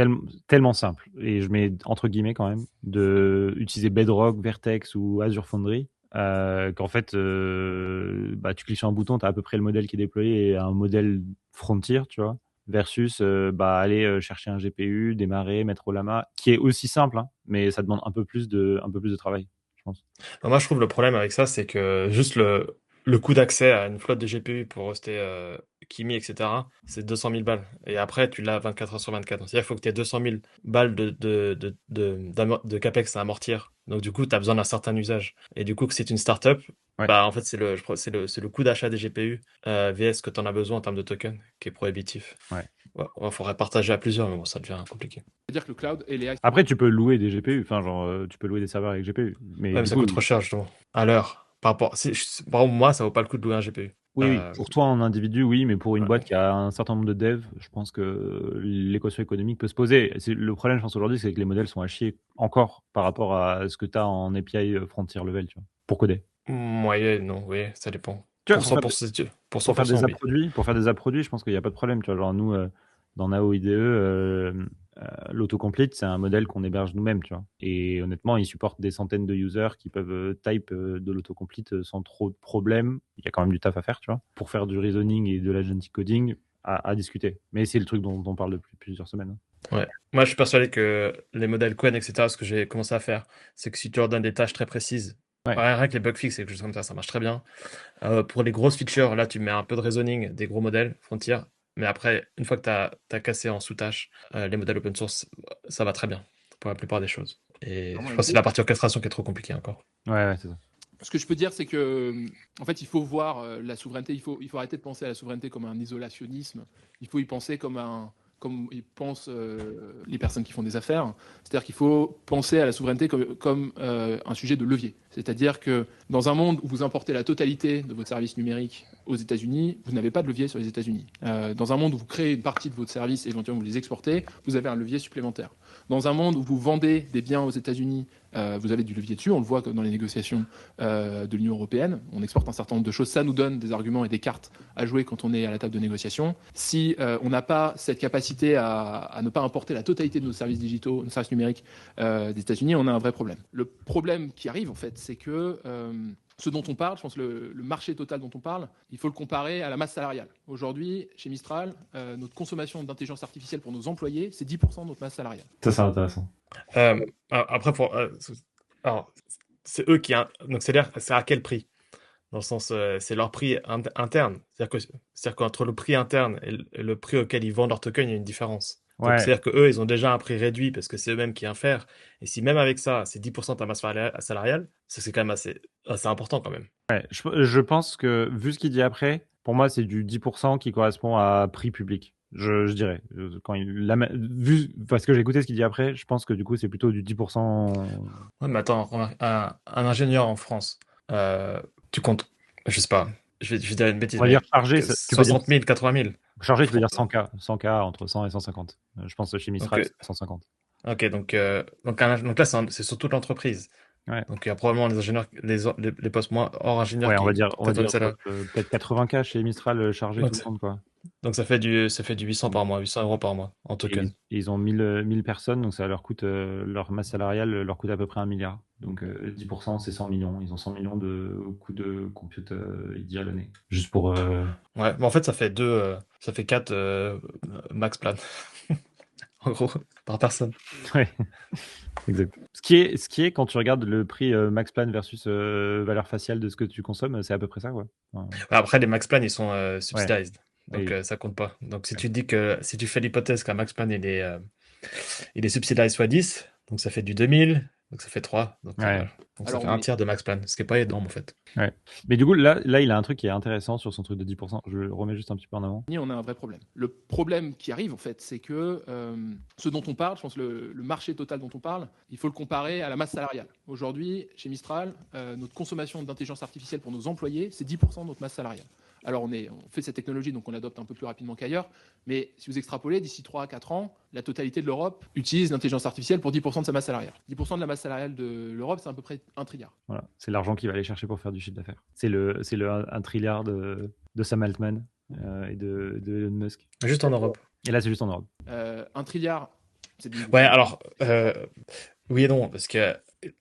tellement simple. Et je mets entre guillemets quand même de utiliser Bedrock, Vertex ou Azure Foundry. Qu'en fait, tu cliques sur un bouton, tu as à peu près le modèle qui est déployé et un modèle frontier, tu vois, versus aller chercher un GPU, démarrer, mettre au lama, qui est aussi simple, hein, mais ça demande un peu plus de travail, je pense. Moi, je trouve le problème avec ça, c'est que juste le coût d'accès à une flotte de GPU pour hoster Kimi, etc., c'est 200 000 balles. Et après, tu l'as 24 heures sur 24. Donc, c'est-à-dire qu'il faut que tu aies 200 000 balles de CAPEX à amortir. Donc, du coup, tu as besoin d'un certain usage. Et du coup, que c'est une startup, Ouais. en fait, c'est le coût d'achat des GPU vs ce que tu en as besoin en termes de tokens qui est prohibitif. Ouais. Il faudrait partager à plusieurs, mais bon, ça devient compliqué. C'est-à-dire que le cloud et les Après, tu peux louer des GPU, enfin, genre, tu peux louer des serveurs avec GPU. Mais Ouais, mais du ça coup, coûte trop cher, justement. À l'heure. Par exemple, moi, ça vaut pas le coup de louer un GPU. Oui, pour toi en individu, oui, mais pour une Ouais. boîte qui a un certain nombre de devs, je pense que l'équation économique peut se poser. Le problème, je pense, aujourd'hui, c'est que les modèles sont à chier encore par rapport à ce que tu as en API frontier level, tu vois, pour coder. Ouais, non, oui, ça dépend. Tu vois, Pour 100%, pour pour faire des 100%, oui. apps produits, je pense qu'il n'y a pas de problème. Tu vois, genre nous, dans Nao IDE, l'autocomplete, c'est un modèle qu'on héberge nous-mêmes, tu vois. Et honnêtement, il supporte des centaines de users qui peuvent type de l'autocomplete sans trop de problèmes. Il y a quand même du taf à faire, tu vois, pour faire du reasoning et de l'agentic coding à discuter. Mais c'est le truc dont on parle depuis plusieurs semaines. Ouais. Moi, je suis persuadé que les modèles Qwen, etc., ce que j'ai commencé à faire, c'est que si tu leur donnes des tâches très précises, Ouais. rien que les bug fixes et quelque chose comme ça marche très bien. Pour les grosses features, là, tu mets un peu de reasoning, des gros modèles, Frontier. Mais après, une fois que tu as cassé en sous-tâches, les modèles open source, ça va très bien pour la plupart des choses. Et Vraiment, je pense que c'est la partie orchestration qui est trop compliquée encore. Ouais, c'est ça. Ce que je peux dire, c'est que, en fait, il faut voir la souveraineté. Il faut arrêter de penser à la souveraineté comme un isolationnisme. Il faut y penser comme y pensent les personnes qui font des affaires. C'est-à-dire qu'il faut penser à la souveraineté comme un sujet de levier. C'est-à-dire que dans un monde où vous importez la totalité de votre service numérique aux États-Unis, vous n'avez pas de levier sur les États-Unis. Dans un monde où vous créez une partie de votre service et éventuellement vous les exportez, vous avez un levier supplémentaire. Dans un monde où vous vendez des biens aux États-Unis, vous avez du levier dessus. On le voit dans les négociations de l'Union européenne. On exporte un certain nombre de choses. Ça nous donne des arguments et des cartes à jouer quand on est à la table de négociation. Si on n'a pas cette capacité à ne pas importer la totalité de nos services digitaux, nos services numériques des États-Unis, on a un vrai problème. Le problème qui arrive, en fait, c'est que ce dont on parle, je pense le marché total dont on parle, il faut le comparer à la masse salariale. Aujourd'hui, chez Mistral, notre consommation d'intelligence artificielle pour nos employés, c'est 10% de notre masse salariale. Ça, c'est intéressant. Après, alors, c'est eux qui... Donc, c'est à quel prix? Dans le sens, c'est leur prix interne. C'est-à-dire qu'entre le prix interne et le prix auquel ils vendent leur token, il y a une différence. Donc, Ouais. c'est-à-dire qu'eux, ils ont déjà un prix réduit parce que c'est eux-mêmes qui infèrent. Et si même avec ça, c'est 10% de ta masse salariale, ça, c'est quand même assez important quand même. Ouais, je pense que, vu ce qu'il dit après, pour moi, c'est du 10% qui correspond à prix public. Je dirais. Vu, parce que j'ai écouté ce qu'il dit après, je pense que du coup, c'est plutôt du 10%. Ouais, mais attends, remarque, un ingénieur en France, tu comptes, je sais pas, je vais dire une bêtise, On va dire mais chargé, tu peux dire 60 000, 80 000. chargé, tu peux dire 100K. 100K entre 100 et 150. Je pense que chez Donc, Mistral, c'est 150. ok, donc là, c'est sur toute l'entreprise. Ouais. Donc, il y a probablement les ingénieurs, les postes moins hors ingénieurs Ouais, on va qui dire peut-être celle-là. peut-être 80K chez Mistral chargé Donc, tout le monde, quoi. donc ça fait du 800 par mois, 800 euros par mois en Et token. ils ont 1000 personnes, donc ça leur coûte, leur masse salariale leur coûte à peu près 1 milliard. Donc 10%, c'est 100 millions. Ils ont 100 millions de coûts de compute ID à l'année. Juste pour. Ouais, mais en fait, ça fait 4 max plan. En gros, par personne. Ouais, exact. Ce qui est quand tu regardes le prix max plan versus valeur faciale de ce que tu consommes, c'est à peu près ça, quoi. Enfin, Après, les max plan, ils sont ouais. subsidized. Donc, Et- ça compte pas. Donc, si tu dis que, si tu fais l'hypothèse qu'un max plan, il est subsidized fois 10, donc ça fait du 2000, donc ça fait 3. Donc, ouais. voilà. Donc ça Alors, fait un tiers de max plan, ce qui est pas énorme, en fait. Ouais. Mais du coup, là, il a un truc qui est intéressant sur son truc de 10%. Je le remets juste un petit peu en avant. on a un vrai problème. Le problème qui arrive, en fait, c'est que ce dont on parle, je pense le marché total dont on parle, il faut le comparer à la masse salariale. Aujourd'hui, chez Mistral, notre consommation d'intelligence artificielle pour nos employés, c'est 10% de notre masse salariale. Alors, on fait cette technologie, donc on l'adopte un peu plus rapidement qu'ailleurs, mais si vous extrapolez, d'ici 3 à 4 ans, la totalité de l'Europe utilise l'intelligence artificielle pour 10% de sa masse salariale. 10% de la masse salariale de l'Europe, c'est à peu près 1 trilliard. Voilà. C'est l'argent qu'il va aller chercher pour faire du chiffre d'affaires. C'est le 1 trilliard de Sam Altman et de Elon Musk. Juste en Europe. Et là, c'est juste en Europe. 1 trilliard, c'est Ouais, alors, oui et non, parce que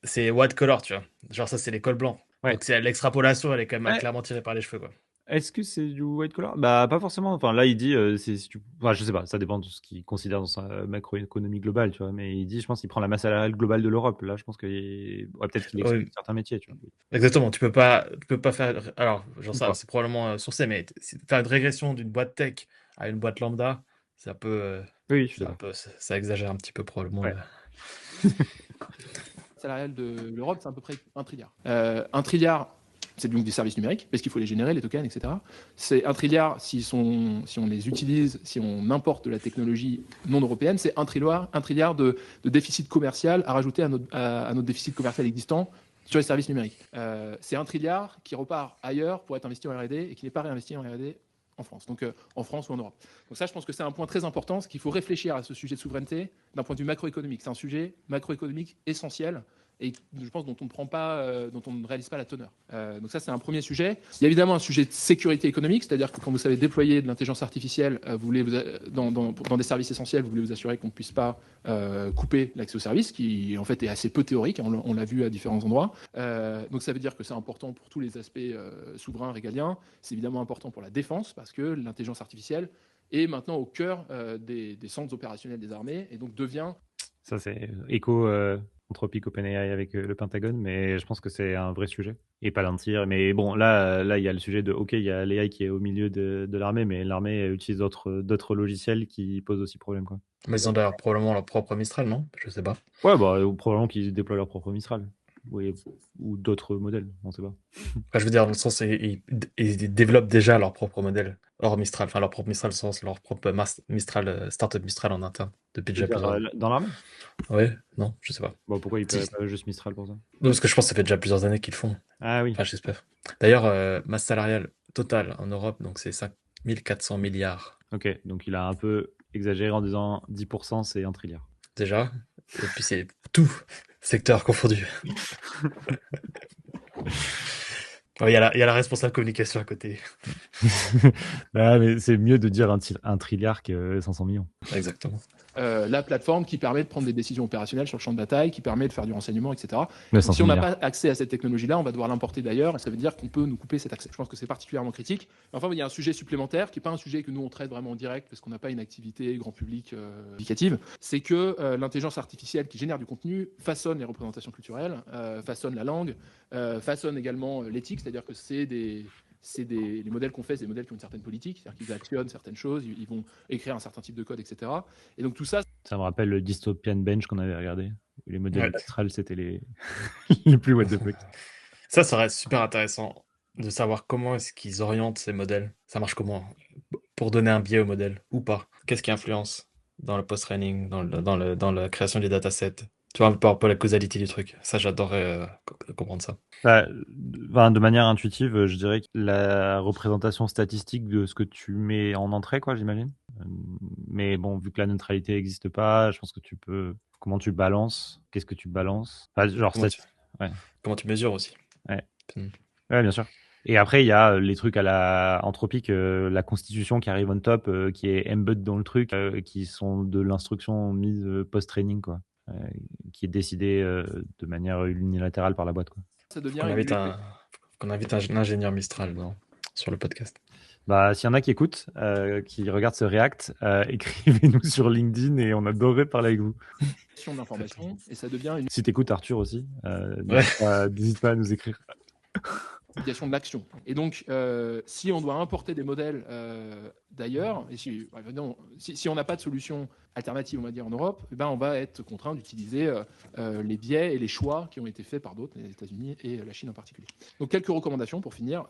c'est white collar, tu vois. Genre, ça, c'est les cols blancs. Ouais. Donc, l'extrapolation, elle est quand même Ouais. clairement tirée par les cheveux, quoi. Est-ce que c'est du white collar? Bah, pas forcément. Enfin, là, il dit, enfin, je sais pas, ça dépend de ce qu'il considère dans sa macroéconomie globale, tu vois. Mais il dit, je pense qu'il prend la masse salariale globale de l'Europe. Là, je pense peut-être qu'il exclut Oui. certains métiers, tu vois. Exactement, tu peux pas faire. Alors, genre ça, Pas. c'est probablement sourcé, mais faire une régression d'une boîte tech à une boîte lambda, c'est un peu, Oui, je suis c'est un d'accord. peu, ça exagère un petit peu probablement. Ouais. salariale de l'Europe, c'est à peu près 1 trilliard. 1 trilliard, c'est donc des services numériques, parce qu'il faut les générer, les tokens, etc. C'est 1 trilliard si on les utilise, si on importe de la technologie non européenne, c'est 1 trilliard de déficit commercial à rajouter à notre déficit commercial existant sur les services numériques. C'est 1 trilliard qui repart ailleurs pour être investi en R&D et qui n'est pas réinvesti en R&D en France, donc en France ou en Europe. Donc ça, je pense que c'est un point très important, c'est qu'il faut réfléchir à ce sujet de souveraineté d'un point de vue macroéconomique. C'est un sujet macroéconomique essentiel et je pense dont on ne prend pas, dont on ne réalise pas la teneur. Donc ça, c'est un premier sujet. Il y a évidemment un sujet de sécurité économique, c'est-à-dire que quand vous savez déployer de l'intelligence artificielle, vous voulez dans des services essentiels, vous voulez vous assurer qu'on ne puisse pas couper l'accès aux services, qui en fait est assez peu théorique, on l'a vu à différents endroits. Donc ça veut dire que c'est important pour tous les aspects souverains, régaliens. C'est évidemment important pour la défense, parce que l'intelligence artificielle est maintenant au cœur des centres opérationnels des armées, et donc devient... Ça, c'est écho Anthropic OpenAI avec le Pentagone, mais je pense que c'est un vrai sujet. Et Palantir, mais bon, là, il y a le sujet de, OK, il y a l'AI qui est au milieu de l'armée, mais l'armée utilise d'autres logiciels qui posent aussi problème, quoi. Mais ils ont d'ailleurs probablement leur propre Mistral, non? Je sais pas. Ouais, bah, ou probablement qu'ils déploient leur propre Mistral. Oui, ou d'autres modèles, on sait pas. Enfin, je veux dire, dans le sens, ils développent déjà leur propre modèle hors Mistral, enfin leur propre Mistral, au sens leur propre Mistral, startup Mistral en interne, depuis déjà plusieurs années. Dans l'armée? Ouais, non, je sais pas. Bon, pourquoi ils ne pas juste Mistral pour ça? Non, parce que je pense que ça fait déjà plusieurs années qu'ils le font. Ah oui. Enfin, j'espère. D'ailleurs, masse salariale totale en Europe, donc c'est 5400 milliards. Ok, donc il a un peu exagéré en disant 10%, c'est 1 trilliard. Déjà. Et puis c'est tout secteur confondu. Il y a la responsable communication à côté. Ah, mais c'est mieux de dire 1 trilliard que 500 millions. Exactement. La plateforme qui permet de prendre des décisions opérationnelles sur le champ de bataille, qui permet de faire du renseignement, etc. Mais Donc, si on n'a pas accès à cette technologie-là, on va devoir l'importer d'ailleurs, et ça veut dire qu'on peut nous couper cet accès. Je pense que c'est particulièrement critique. Mais enfin, il y a un sujet supplémentaire, qui n'est pas un sujet que nous on traite vraiment en direct, parce qu'on n'a pas une activité grand public éducative, c'est que l'intelligence artificielle qui génère du contenu façonne les représentations culturelles, façonne la langue, façonne également l'éthique, c'est-à-dire que les modèles qu'on fait, c'est des modèles qui ont une certaine politique, c'est-à-dire qu'ils actionnent certaines choses, ils vont écrire un certain type de code, etc. Et donc tout ça... Ça me rappelle le Dystopian Bench qu'on avait regardé. Les modèles Mistral, c'était les plus what the fuck. Ça serait super intéressant de savoir comment est-ce qu'ils orientent ces modèles. Ça marche comment? Pour donner un biais au modèle, ou pas? Qu'est-ce qui influence dans le post-training, dans la création des datasets? Tu vois, un peu la causalité du truc. Ça, j'adorerais comprendre ça. De manière intuitive, je dirais que la représentation statistique de ce que tu mets en entrée, quoi, j'imagine. Mais bon, vu que la neutralité n'existe pas, je pense que tu peux... Comment tu balances? Qu'est-ce que tu balances? Enfin, genre, comment tu mesures aussi. Ouais. Ouais, bien sûr. Et après, il y a les trucs à la anthropique, la constitution qui arrive on top, qui est embed dans le truc, qui sont de l'instruction mise post-training, quoi. Qui est décidé de manière unilatérale par la boîte, quoi. Ça devient qu'on invite un ingénieur Mistral sur le podcast. Bah, s'il y en a qui écoutent, qui regardent ce React, écrivez-nous sur LinkedIn et on adorerait parler avec vous. D'information, et ça devient une... Si t'écoutes Arthur aussi, n'hésite pas à nous écrire. Application de l'action. Et donc, si on doit importer des modèles d'ailleurs, et si on n'a pas de solution alternative, on va dire, en Europe, eh ben, on va être contraint d'utiliser les biais et les choix qui ont été faits par d'autres, les États-Unis et la Chine en particulier. Donc, quelques recommandations pour finir.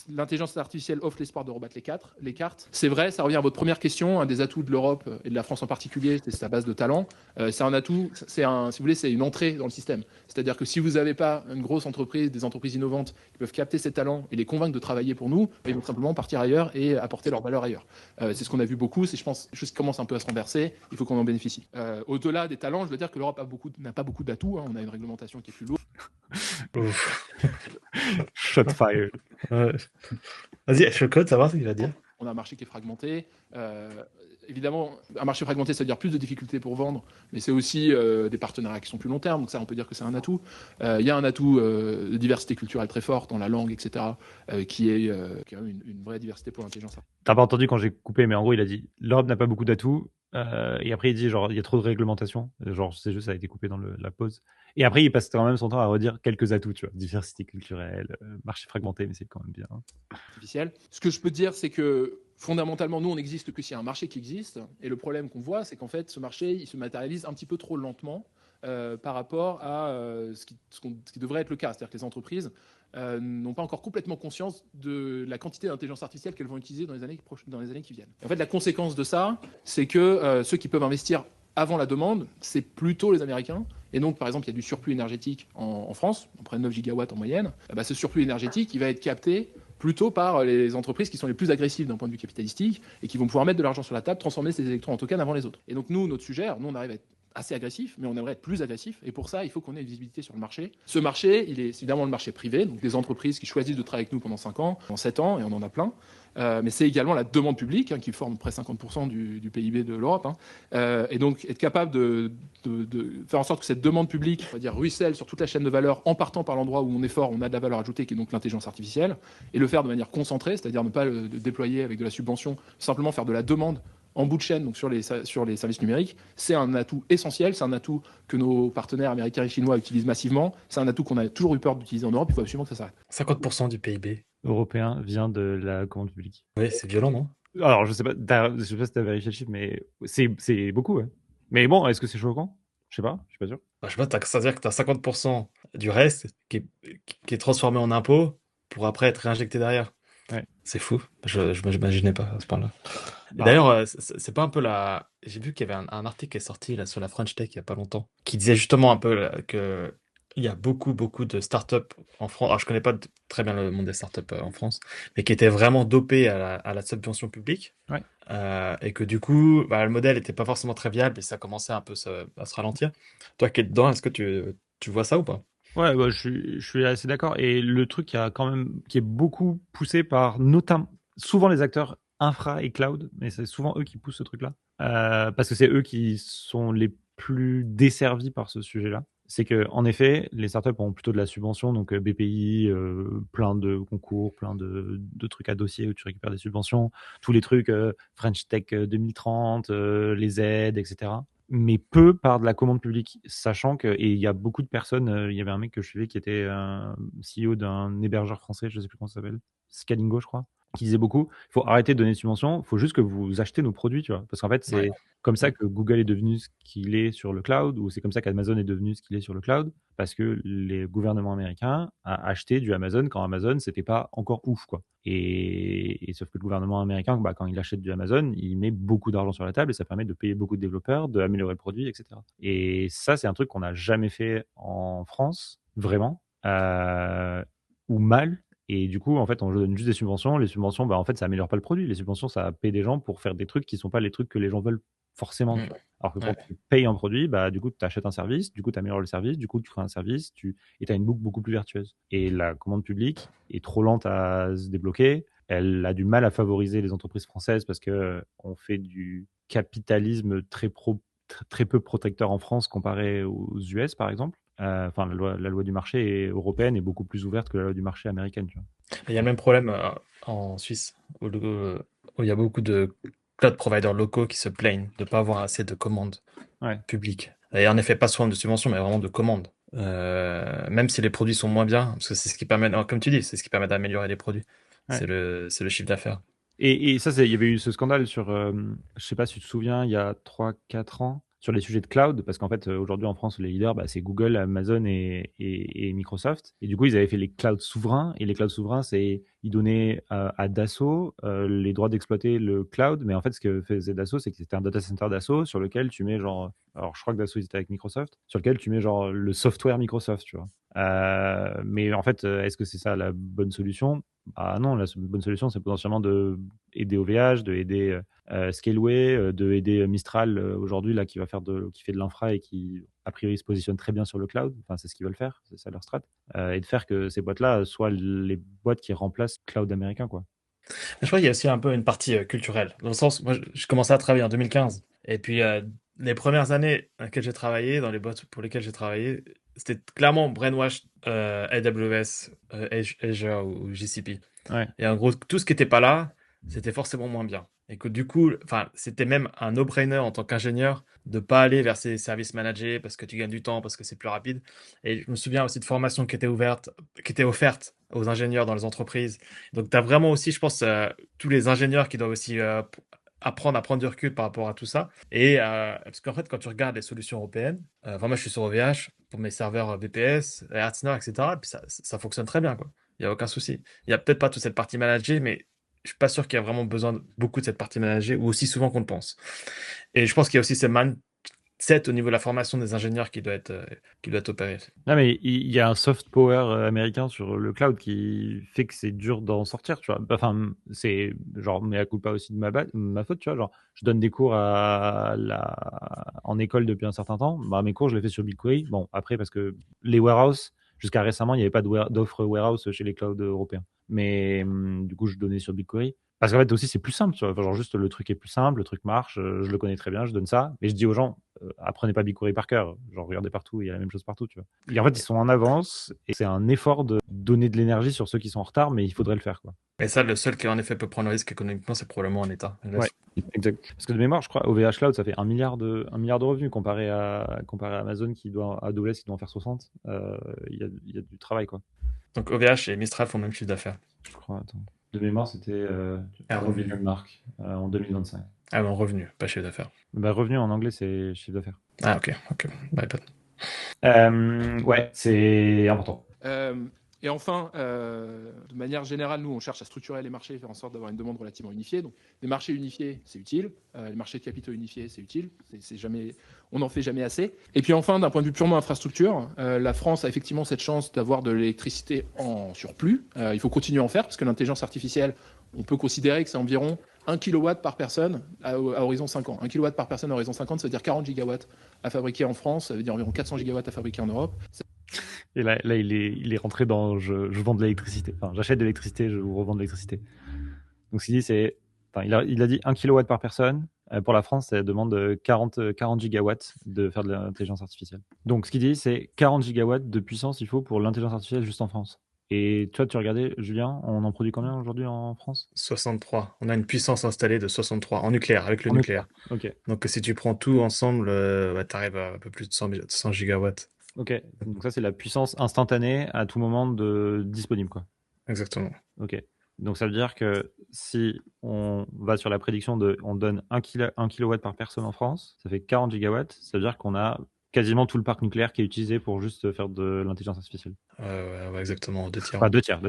L'intelligence artificielle offre l'espoir de rebattre les cartes. C'est vrai, ça revient à votre première question. Un des atouts de l'Europe et de la France en particulier, c'est sa base de talent. C'est un atout, si vous voulez, c'est une entrée dans le système. C'est-à-dire que si vous n'avez pas une grosse entreprise, des entreprises innovantes qui peuvent capter ces talents et les convaincre de travailler pour nous, ils vont simplement partir ailleurs et apporter leur valeur ailleurs. C'est ce qu'on a vu beaucoup, c'est, je pense, quelque chose qui commence un peu à se renverser, il faut qu'on en bénéficie. Au-delà des talents, je veux dire que l'Europe n'a pas beaucoup d'atouts, hein. On a une réglementation qui est plus lourde. Shot fire. Vas-y, je code, savoir ce qu'il va dire. On a un marché qui est fragmenté. Évidemment, un marché fragmenté, ça veut dire plus de difficultés pour vendre, mais c'est aussi des partenariats qui sont plus long terme, donc ça, on peut dire que c'est un atout. Il y a un atout de diversité culturelle très forte dans la langue, etc., qui a une vraie diversité pour l'intelligence. T'as pas entendu quand j'ai coupé, mais en gros, il a dit l'Europe n'a pas beaucoup d'atouts, et après, il dit genre, il y a trop de réglementation. Genre, c'est juste, ça a été coupé dans la pause. Et après, il passe quand même son temps à redire quelques atouts, tu vois, diversité culturelle, marché fragmenté, mais c'est quand même bien. Artificielle. Ce que je peux te dire, c'est que fondamentalement, nous, on n'existe que s'il y a un marché qui existe. Et le problème qu'on voit, c'est qu'en fait, ce marché, il se matérialise un petit peu trop lentement par rapport à ce qui devrait être le cas. C'est-à-dire que les entreprises n'ont pas encore complètement conscience de la quantité d'intelligence artificielle qu'elles vont utiliser dans les années qui viennent. Et en fait, la conséquence de ça, c'est que ceux qui peuvent investir avant la demande, c'est plutôt les Américains. Et donc, par exemple, il y a du surplus énergétique en France, à peu près 9 gigawatts en moyenne. Ce surplus énergétique, il va être capté plutôt par les entreprises qui sont les plus agressives d'un point de vue capitalistique et qui vont pouvoir mettre de l'argent sur la table, transformer ces électrons en tokens avant les autres. Et donc, nous, notre sujet, nous, on arrive à être assez agressif, mais on aimerait être plus agressif. Et pour ça, il faut qu'on ait une visibilité sur le marché. Ce marché, il est évidemment le marché privé, donc des entreprises qui choisissent de travailler avec nous pendant 5 ans, en 7 ans, et on en a plein. Mais c'est également la demande publique qui forme près 50% du PIB de l'Europe. Et donc, être capable de faire en sorte que cette demande publique, on va dire, ruisselle sur toute la chaîne de valeur en partant par l'endroit où on est fort, on a de la valeur ajoutée, qui est donc l'intelligence artificielle, et le faire de manière concentrée, c'est-à-dire ne pas le déployer avec de la subvention, simplement faire de la demande en bout de chaîne, donc sur les services numériques, c'est un atout essentiel, c'est un atout que nos partenaires américains et chinois utilisent massivement, c'est un atout qu'on a toujours eu peur d'utiliser en Europe, il faut absolument que ça s'arrête. 50% du PIB. Européen vient de la commande publique. Oui, c'est violent, non? Alors, je sais pas si tu as vérifié le chiffre, mais c'est beaucoup, ouais. Mais bon, est-ce que c'est choquant? Je sais pas sûr. Je sais pas, ça veut dire que tu as 50% du reste qui est transformé en impôt pour après être réinjecté derrière. Ouais. C'est fou. Je m'imaginais pas à ce point-là. Bah. D'ailleurs, c'est pas un peu la. J'ai vu qu'il y avait un article qui est sorti là, sur la French Tech il y a pas longtemps, qui disait justement un peu que il y a beaucoup de startups en France. Alors, je connais pas très bien le monde des startups en France, mais qui étaient vraiment dopées à la subvention publique. Ouais. Et que du coup, le modèle était pas forcément très viable et ça commençait un peu à se ralentir. Toi qui es dedans, est-ce que tu vois ça ou pas? Ouais, bah, je suis assez d'accord. Et le truc qui est beaucoup poussé par notamment, souvent les acteurs infra et cloud, mais c'est souvent eux qui poussent ce truc-là, parce que c'est eux qui sont les plus desservis par ce sujet-là. C'est que, en effet, les startups ont plutôt de la subvention, donc BPI, plein de concours, plein de trucs à dossier où tu récupères des subventions, tous les trucs French Tech 2030, les aides, etc. Mais peu par de la commande publique, sachant que, et il y a beaucoup de personnes, il y avait un mec que je suivais qui était CEO d'un hébergeur français, je sais plus comment ça s'appelle, Scalingo, je crois, qui disait beaucoup, il faut arrêter de donner des subventions, il faut juste que vous achetez nos produits, tu vois, parce qu'en fait, c'est comme ça que Google est devenu ce qu'il est sur le cloud, ou c'est comme ça qu'Amazon est devenu ce qu'il est sur le cloud, parce que les gouvernements américains a acheté du Amazon quand Amazon, c'était pas encore ouf, quoi. Et sauf que le gouvernement américain, quand il achète du Amazon, il met beaucoup d'argent sur la table et ça permet de payer beaucoup de développeurs, d'améliorer le produit, etc. Et ça, c'est un truc qu'on n'a jamais fait en France, vraiment, ou mal. Et du coup, en fait, on donne juste des subventions. Les subventions, en fait, ça améliore pas le produit. Les subventions, ça paye des gens pour faire des trucs qui sont pas les trucs que les gens veulent forcément. Tu vois. Alors que quand tu payes un produit, du coup, tu achètes un service, du coup, tu améliores le service, du coup, tu crées un service, et tu as une boucle beaucoup plus vertueuse. Et la commande publique est trop lente à se débloquer. Elle a du mal à favoriser les entreprises françaises parce que on fait du capitalisme très peu protecteur en France comparé aux US, par exemple. Enfin, la loi du marché européenne est beaucoup plus ouverte que la loi du marché américaine. Tu vois. Il y a le même problème en Suisse, où il y a beaucoup de cloud providers locaux qui se plaignent de ne pas avoir assez de commandes publiques. Et en effet, pas souvent de subventions, mais vraiment de commandes. Même si les produits sont moins bien, parce que c'est ce qui permet, comme tu dis, c'est ce qui permet d'améliorer les produits. Ouais. C'est le chiffre d'affaires. Et ça, il y avait eu ce scandale sur, je sais pas si tu te souviens, il y a 3-4 ans, sur les sujets de cloud, parce qu'en fait, aujourd'hui en France, les leaders, c'est Google, Amazon et Microsoft. Et du coup, ils avaient fait les clouds souverains. Et les clouds souverains, ils donnaient à Dassault les droits d'exploiter le cloud. Mais en fait, ce que faisait Dassault, c'est que c'était un data center Dassault sur lequel tu mets genre, alors je crois que Dassault, ils étaient avec Microsoft, sur lequel tu mets genre le software Microsoft, tu vois. Mais en fait, est-ce que c'est ça la bonne solution? Non, la bonne solution, c'est potentiellement d'aider OVH, d'aider Scaleway, d'aider Mistral aujourd'hui là qui fait de l'infra et qui a priori se positionne très bien sur le cloud. Enfin, c'est ce qu'ils veulent faire, c'est ça leur strat, et de faire que ces boîtes-là soient les boîtes qui remplacent cloud américain, quoi. Je crois qu'il y a aussi un peu une partie culturelle, dans le sens, moi, je commençais à travailler en 2015, et puis les premières années dans lesquelles j'ai travaillé, dans les boîtes pour lesquelles j'ai travaillé, c'était clairement brainwash AWS, Azure ou GCP. Ouais. Et en gros, tout ce qui n'était pas là, c'était forcément moins bien. Et que du coup, c'était même un no-brainer en tant qu'ingénieur de pas aller vers ces services managés parce que tu gagnes du temps, parce que c'est plus rapide. Et je me souviens aussi de formations qui étaient offertes aux ingénieurs dans les entreprises. Donc, tu as vraiment aussi, je pense, tous les ingénieurs qui doivent aussi apprendre à prendre du recul par rapport à tout ça. Et parce qu'en fait, quand tu regardes les solutions européennes, moi, je suis sur OVH pour mes serveurs VPS, Heartsener, etc. Et puis ça fonctionne très bien, quoi. Il n'y a aucun souci. Il n'y a peut-être pas toute cette partie managée, mais je suis pas sûr qu'il y a vraiment besoin beaucoup de cette partie managée ou aussi souvent qu'on le pense. Et je pense qu'il y a aussi set au niveau de la formation des ingénieurs qui doit être opéré. Non, mais il y a un soft power américain sur le cloud qui fait que c'est dur d'en sortir, tu vois. Enfin, c'est genre, mais à coup pas aussi de ma faute, tu vois. Genre, je donne des cours en école depuis un certain temps. Bah, mes cours, je les fais sur BigQuery. Bon, après, parce que les warehouses, jusqu'à récemment, il n'y avait pas d'offre warehouse chez les clouds européens. Mais du coup, je donnais sur BigQuery. Parce qu'en fait, aussi, c'est plus simple, tu vois. Enfin, genre, juste le truc est plus simple, le truc marche, je le connais très bien, je donne ça. Mais je dis aux gens, apprenez pas BigQuery par cœur. Genre, regardez partout, il y a la même chose partout, tu vois. Et en fait, ils sont en avance et c'est un effort de donner de l'énergie sur ceux qui sont en retard, mais il faudrait le faire, quoi. Et ça, le seul qui en effet peut prendre le risque économiquement, c'est probablement un État. Et là, Ouais, exact. Parce que de mémoire, je crois, OVH Cloud, ça fait 1 milliard de revenus comparé à Amazon à AWS qui doit en faire 60. Il y a du travail, quoi. Donc OVH et Mistral font le même chiffre d'affaires. Je crois, attends. De mémoire, c'était Revenu. de marque en 2025. Ah bon, revenu, pas chiffre d'affaires. Bah, revenu en anglais, c'est chiffre d'affaires. Ah ok. Bah, pas- Ouais, c'est important. Et enfin, de manière générale, nous, on cherche à structurer les marchés, faire en sorte d'avoir une demande relativement unifiée. Donc, des marchés unifiés, c'est utile. Les marchés de capitaux unifiés, c'est utile. On n'en fait jamais assez. Et puis enfin, d'un point de vue purement infrastructure, la France a effectivement cette chance d'avoir de l'électricité en surplus. Il faut continuer à en faire parce que l'intelligence artificielle, on peut considérer que c'est environ 1 kW par personne à horizon 5 ans. 1 kW par personne à horizon 50, ça veut dire 40 gigawatts à fabriquer en France, ça veut dire environ 400 gigawatts à fabriquer en Europe. Et là il est rentré dans je vends de l'électricité. Enfin, j'achète de l'électricité, je vous revends de l'électricité. Donc, ce qu'il dit, c'est. Enfin, il a dit 1 kilowatt par personne. Pour la France, ça demande 40 gigawatts de faire de l'intelligence artificielle. Donc, ce qu'il dit, c'est 40 gigawatts de puissance il faut pour l'intelligence artificielle juste en France. Et toi, tu regardais, Julien, on en produit combien aujourd'hui en France? 63. On a une puissance installée de 63 en nucléaire, avec le En nucléaire. Ok, Donc si tu prends tout ensemble, tu arrives à un peu plus de 100 gigawatts. ok. Donc, ça, c'est la puissance instantanée à tout moment disponible, quoi. Exactement. Ok. Donc, ça veut dire que si on va sur la prédiction on donne 1 kilowatt par personne en France, ça fait 40 gigawatts. Ça veut dire qu'on a quasiment tout le parc nucléaire qui est utilisé pour juste faire de l'intelligence artificielle. Ouais, exactement, 2 tiers. Enfin, 2 tiers.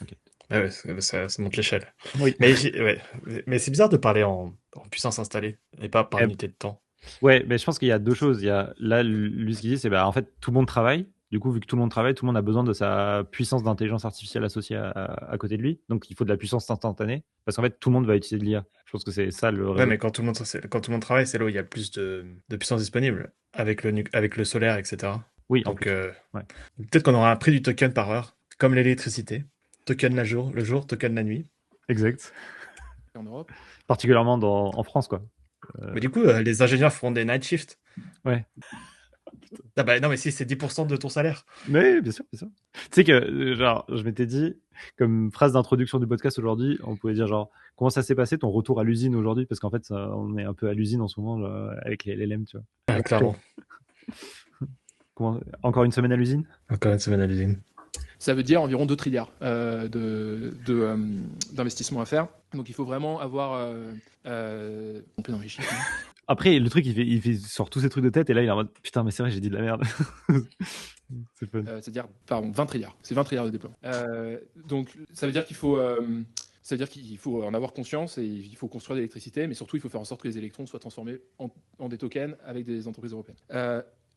Ok. Ouais, ça monte l'échelle. Oui. Mais c'est bizarre de parler en puissance installée et pas par Eh, unité de temps. Ouais, mais je pense qu'il y a deux choses. Là, lui, ce qu'il dit, c'est en fait, tout le monde travaille. Du coup, vu que tout le monde travaille, tout le monde a besoin de sa puissance d'intelligence artificielle associée à côté de lui. Donc, il faut de la puissance instantanée. Parce qu'en fait, tout le monde va utiliser de l'IA. Je pense que c'est ça le Ouais, raison. mais quand tout le monde travaille, c'est là où il y a plus de puissance disponible avec le solaire, etc. Oui, en Donc, plus. Ouais. peut-être qu'on aura un prix du token par heure, comme l'électricité. Token le jour, token la nuit. Exact. En Europe. Particulièrement en France, quoi. Mais du coup, les ingénieurs feront des night shifts. Ouais. Ah bah non, mais si c'est 10% de ton salaire. Mais bien sûr, bien sûr. Tu sais que, genre, je m'étais dit, comme phrase d'introduction du podcast aujourd'hui, on pouvait dire, genre, comment ça s'est passé ton retour à l'usine aujourd'hui? Parce qu'en fait, on est un peu à l'usine en ce moment, avec les LLM, tu vois. Ah, clairement. Encore une semaine à l'usine? Encore une semaine à l'usine. Ça veut dire environ 2 trilliards d'investissements à faire. Donc il faut vraiment avoir... on peut dans les chiffres. Après, le truc, sort tous ces trucs de tête et là, il est en mode putain, mais c'est vrai, j'ai dit de la merde. C'est fun. C'est-à-dire, pardon, 20 trilliards. C'est 20 trilliards de déploiement. Donc ça veut dire qu'il faut... ça veut dire qu'il faut en avoir conscience et il faut construire de l'électricité, mais surtout il faut faire en sorte que les électrons soient transformés en des tokens avec des entreprises européennes.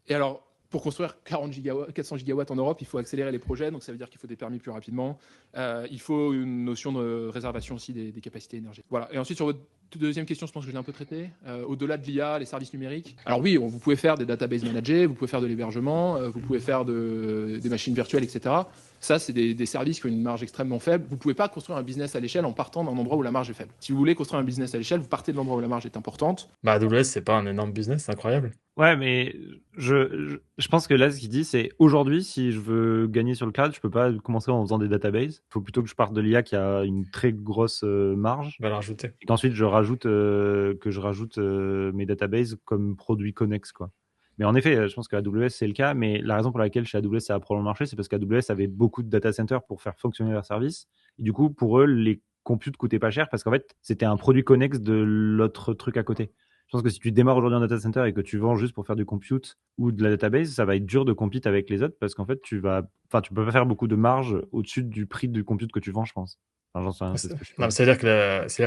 Et alors, pour construire 400 gigawatts en Europe, il faut accélérer les projets, donc ça veut dire qu'il faut des permis plus rapidement. Il faut une notion de réservation aussi des capacités énergétiques. Voilà. Et ensuite, sur votre deuxième question, je pense que je l'ai un peu traité. Au-delà de l'IA, les services numériques. Alors oui, vous pouvez faire des database managés, vous pouvez faire de l'hébergement, vous pouvez faire des machines virtuelles, etc. Ça, c'est des services qui ont une marge extrêmement faible. Vous ne pouvez pas construire un business à l'échelle en partant d'un endroit où la marge est faible. Si vous voulez construire un business à l'échelle, vous partez de l'endroit où la marge est importante. Bah, AWS, c'est pas un énorme business, c'est incroyable. Ouais, mais je pense que là, ce qu'il dit, c'est aujourd'hui, si je veux gagner sur le cloud, je peux pas commencer en faisant des databases. Il faut plutôt que je parte de l'IA qui a une très grosse marge. Valeur ajoutée. Et qu'ensuite, je rajoute mes databases comme produits connexes, quoi. Mais en effet, je pense que AWS, c'est le cas. Mais la raison pour laquelle chez AWS, ça a probablement marché, c'est parce qu'AWS avait beaucoup de data centers pour faire fonctionner leur service. Et du coup, pour eux, les computes coûtaient pas cher parce qu'en fait, c'était un produit connexe de l'autre truc à côté. Je pense que si tu démarres aujourd'hui en data center et que tu vends juste pour faire du compute ou de la database, ça va être dur de compete avec les autres parce qu'en fait, tu peux pas faire beaucoup de marge au-dessus du prix du compute que tu vends, je pense. Enfin, j'en sais rien, c'est ce que je Non, mais pense. c'est-à-dire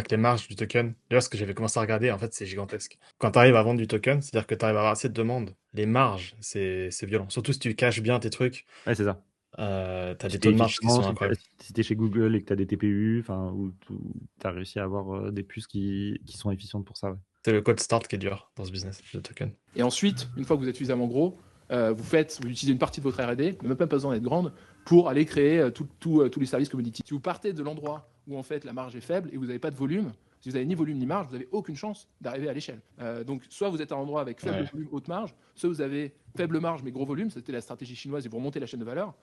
que les marges du token, d'ailleurs, ce que j'avais commencé à regarder, en fait, c'est gigantesque. Quand tu arrives à vendre du token, c'est-à-dire que tu arrives à avoir assez de demandes. Les marges, c'est violent. Surtout si tu caches bien tes trucs, Ouais, c'est ça. t'as Si des taux t'es de marge qui effectivement, sont incroyables. si t'es chez Google et que tu as des TPU, enfin, où tu as réussi à avoir des puces qui sont efficientes pour ça. Ouais. C'est le code start qui est dur dans ce business de token. Et ensuite, une fois que vous êtes suffisamment gros, vous utilisez une partie de votre R&D, mais même pas besoin d'être grande, pour aller créer tous les services commodity. Si vous partez de l'endroit où en fait la marge est faible et vous n'avez pas de volume, si vous avez ni volume ni marge, vous n'avez aucune chance d'arriver à l'échelle. Donc soit vous êtes à un endroit avec faible Ouais. volume, haute marge, soit vous avez faible marge mais gros volume, c'était la stratégie chinoise et vous remontez la chaîne de valeur.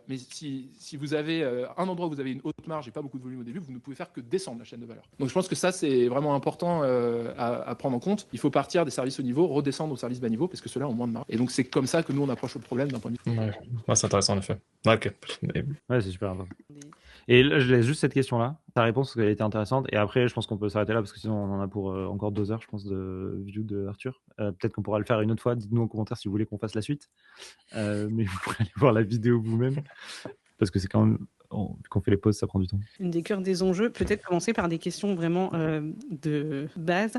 Mais si vous avez un endroit où vous avez une haute marge et pas beaucoup de volume au début, vous ne pouvez faire que descendre la chaîne de valeur. Donc je pense que ça, c'est vraiment important à prendre en compte. Il faut partir des services haut niveau, redescendre aux services bas niveau, parce que ceux-là ont moins de marge. Et donc c'est comme ça que nous, on approche le problème d'un point de vue. Ouais. Ouais, c'est intéressant en effet. Ouais, ok. Mais- Ouais, c'est super important. Et là, je laisse juste cette question-là. Ta réponse, parce qu'elle était intéressante. Et après, je pense qu'on peut s'arrêter là, parce que sinon, on en a pour encore 2 heures, je pense, de view de Arthur. Peut-être qu'on pourra le faire une autre fois. Dites-nous en commentaire si vous voulez qu'on fasse la suite. Mais vous pourrez aller voir la vidéo vous-même. Parce que c'est quand même. Vu qu'on fait les pauses, ça prend du temps. Une des cœurs des enjeux, peut-être commencer par des questions vraiment de base.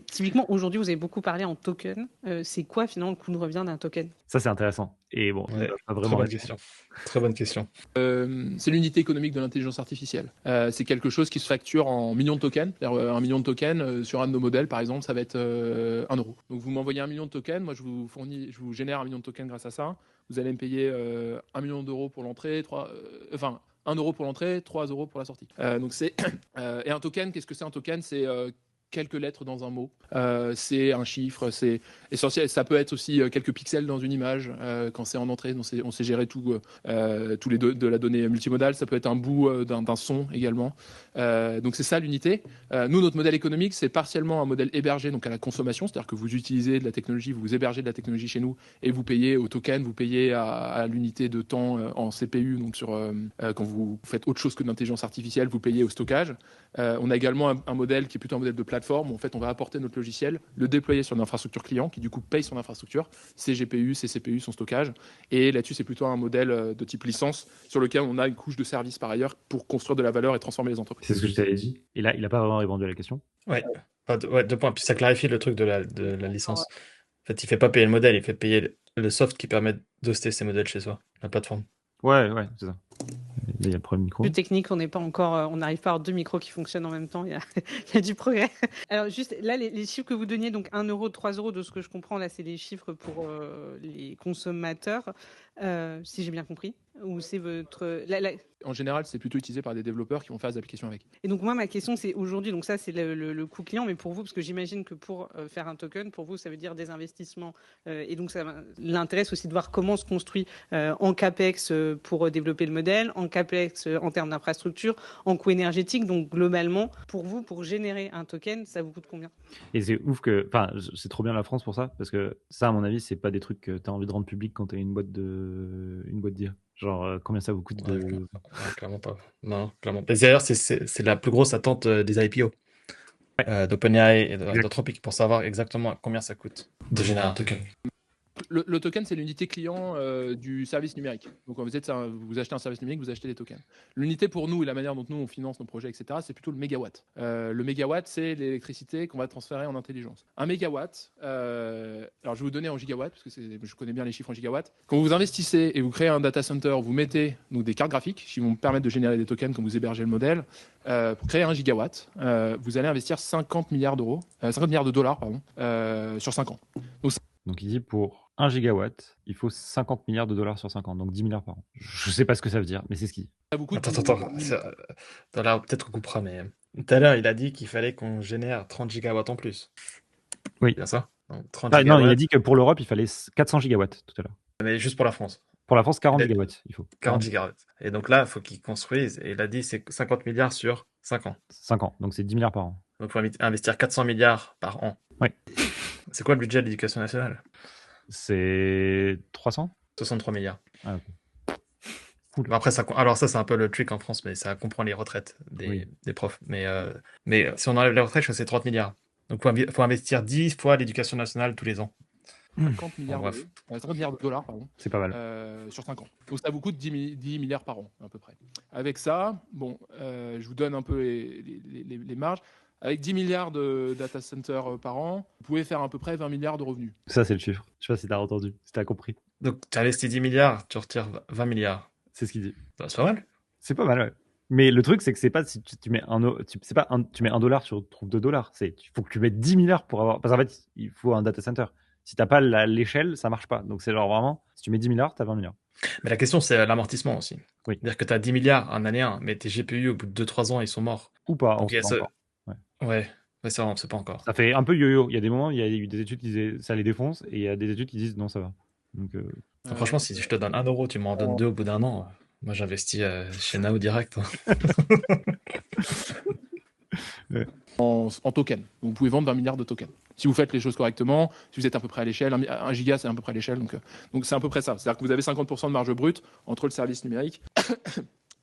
Typiquement, aujourd'hui, vous avez beaucoup parlé en token. C'est quoi finalement le coût de revient d'un token? Ça, c'est intéressant. Et bon, Ouais, pas très vraiment. bonne question. Très bonne question. C'est l'unité économique de l'intelligence artificielle. C'est quelque chose qui se facture en millions de tokens. C'est-à-dire, 1 million de tokens sur un de nos modèles, par exemple, ça va être 1 euro. Donc vous m'envoyez 1 million de tokens, moi je vous génère 1 million de tokens grâce à ça. Vous allez me payer 1 million d'euros pour l'entrée, 1 euro pour l'entrée, 3 euros pour la sortie. Donc c'est et un token, qu'est-ce que c'est un token? C'est quelques lettres dans un mot. C'est un chiffre, c'est essentiel. Ça peut être aussi quelques pixels dans une image quand c'est en entrée. Donc on sait gérer tous les de la donnée multimodale. Ça peut être un bout d'un son également. Donc c'est ça l'unité. Nous, notre modèle économique, c'est partiellement un modèle hébergé donc à la consommation, c'est-à-dire que vous utilisez de la technologie, vous hébergez de la technologie chez nous et vous payez au token, vous payez à l'unité de temps en CPU. Donc quand vous faites autre chose que de l'intelligence artificielle, vous payez au stockage. On a également un modèle qui est plutôt un modèle de plateforme où en fait on va apporter notre logiciel, le déployer sur une infrastructure client qui du coup paye son infrastructure, ses GPU, ses CPU, son stockage. Et là-dessus, c'est plutôt un modèle de type licence sur lequel on a une couche de service par ailleurs pour construire de la valeur et transformer les entreprises. C'est ce que je t'avais dit. Et là, il n'a pas vraiment répondu à la question. Ouais. Ouais, 2 points. Puis ça clarifie le truc de la licence. En fait, il fait pas payer le modèle, il fait payer le soft qui permet d'hoster ces modèles chez soi, la plateforme. Ouais, c'est ça. Là, il y a le premier micro. Plus technique, on n'est pas encore, on n'arrive pas à avoir 2 micros qui fonctionnent en même temps. Il y a du progrès. Alors juste là, les chiffres que vous donniez, donc 1 euro, 3 euros, de ce que je comprends là, c'est les chiffres pour les consommateurs, si j'ai bien compris. Ou c'est votre En général, c'est plutôt utilisé par des développeurs qui vont faire des applications avec. Et donc moi, ma question, c'est aujourd'hui, donc ça, c'est le coût client, mais pour vous, parce que j'imagine que pour faire un token, pour vous, ça veut dire des investissements. Et donc, ça l'intéresse aussi de voir comment se construit en CAPEX pour développer le modèle, en CAPEX en termes d'infrastructure, en coût énergétique. Donc, globalement, pour vous, pour générer un token, ça vous coûte combien? Et c'est ouf que. Enfin, c'est trop bien la France pour ça, parce que ça, à mon avis, c'est pas des trucs que tu as envie de rendre public quand tu as une boîte d'IA. Genre, combien ça vous coûte de. Ouais, clairement pas. Non, clairement pas. Et d'ailleurs, c'est la plus grosse attente des IPO d'OpenAI et d'Anthropic pour savoir exactement combien ça coûte de générer un token. Le token, c'est l'unité client du service numérique. Donc, quand vous achetez un service numérique, vous achetez des tokens. L'unité pour nous et la manière dont nous on finance nos projets, etc., c'est plutôt le mégawatt. Le mégawatt, c'est l'électricité qu'on va transférer en intelligence. Un mégawatt, alors je vais vous donner en gigawatts, parce que je connais bien les chiffres en gigawatts. Quand vous investissez et vous créez un data center, vous mettez donc, des cartes graphiques qui vont vous permettre de générer des tokens quand vous hébergez le modèle. Pour créer 1 gigawatt, vous allez investir 50 milliards de dollars, sur 5 ans. Donc, il dit pour 1 gigawatt, il faut 50 milliards de dollars sur 5 ans, donc 10 milliards par an. Je sais pas ce que ça veut dire, mais c'est ce qu'il dit. Ça vous coûte Attends. Là, peut-être qu'on coupera, mais tout à l'heure, il a dit qu'il fallait qu'on génère 30 gigawatts en plus. Oui. C'est bien ça? Donc, 30 Non, il a gigawatts, dit que pour l'Europe, il fallait 400 gigawatts tout à l'heure. mais juste pour la France. Pour la France, 40 Et- gigawatts, il faut. 40 gigawatts. Et donc là, il faut qu'ils construisent. Et il a dit c'est 50 milliards sur 5 ans. 5 ans, donc c'est 10 milliards par an. Donc il faut investir 400 milliards par an. Oui. C'est quoi le budget de l'éducation nationale? C'est 300 63 milliards. Ah, ok. Cool. Bon, après, alors ça, c'est un peu le trick en France, mais ça comprend les retraites des profs. Mais si on enlève les retraites, je crois que c'est 30 milliards. Donc il faut investir 10 fois l'éducation nationale tous les ans. 50 milliards bref. d'euros, 50 milliards de dollars, pardon, C'est pas mal. sur 5 ans. Donc ça vous coûte 10 milliards par an, à peu près. Avec ça, bon, je vous donne un peu les marges. Avec 10 milliards de data centers par an, vous pouvez faire à peu près 20 milliards de revenus. Ça, c'est le chiffre. Je sais pas si t'as entendu, si t'as compris. Donc, tu investis 10 milliards, tu retires 20 milliards. C'est ce qu'il dit. Bah, c'est pas mal. C'est pas mal, ouais. Mais le truc, c'est que c'est pas si tu mets c'est pas tu mets $1, tu retrouves $2. Il faut que tu mettes 10 milliards pour avoir. Parce qu'en fait, il faut un data center. Si t'as pas l'échelle, ça marche pas. Donc c'est genre vraiment, si tu mets 10 milliards, t'as 20 milliards. Mais la question, c'est l'amortissement aussi. Oui. C'est-à-dire que tu as 10 milliards en année 1, mais tes GPU, au bout de 2-3 ans, ils sont morts. Ou pas, on Donc, sait pas encore. Ouais, ça, on sait pas encore. Ça fait un peu yo-yo. Il y a des moments, il y a eu des études qui disaient ça les défonce, et il y a des études qui disent non, ça va. Donc, Franchement, si je te donne 1 euro, tu m'en donnes 2 au bout d'un an. Moi, j'investis chez Nao direct. En tokens. Donc, vous pouvez vendre 20 milliards de tokens. Si vous faites les choses correctement, si vous êtes à peu près à l'échelle, 1 giga, c'est à peu près à l'échelle. Donc c'est à peu près ça. C'est-à-dire que vous avez 50% de marge brute entre le service numérique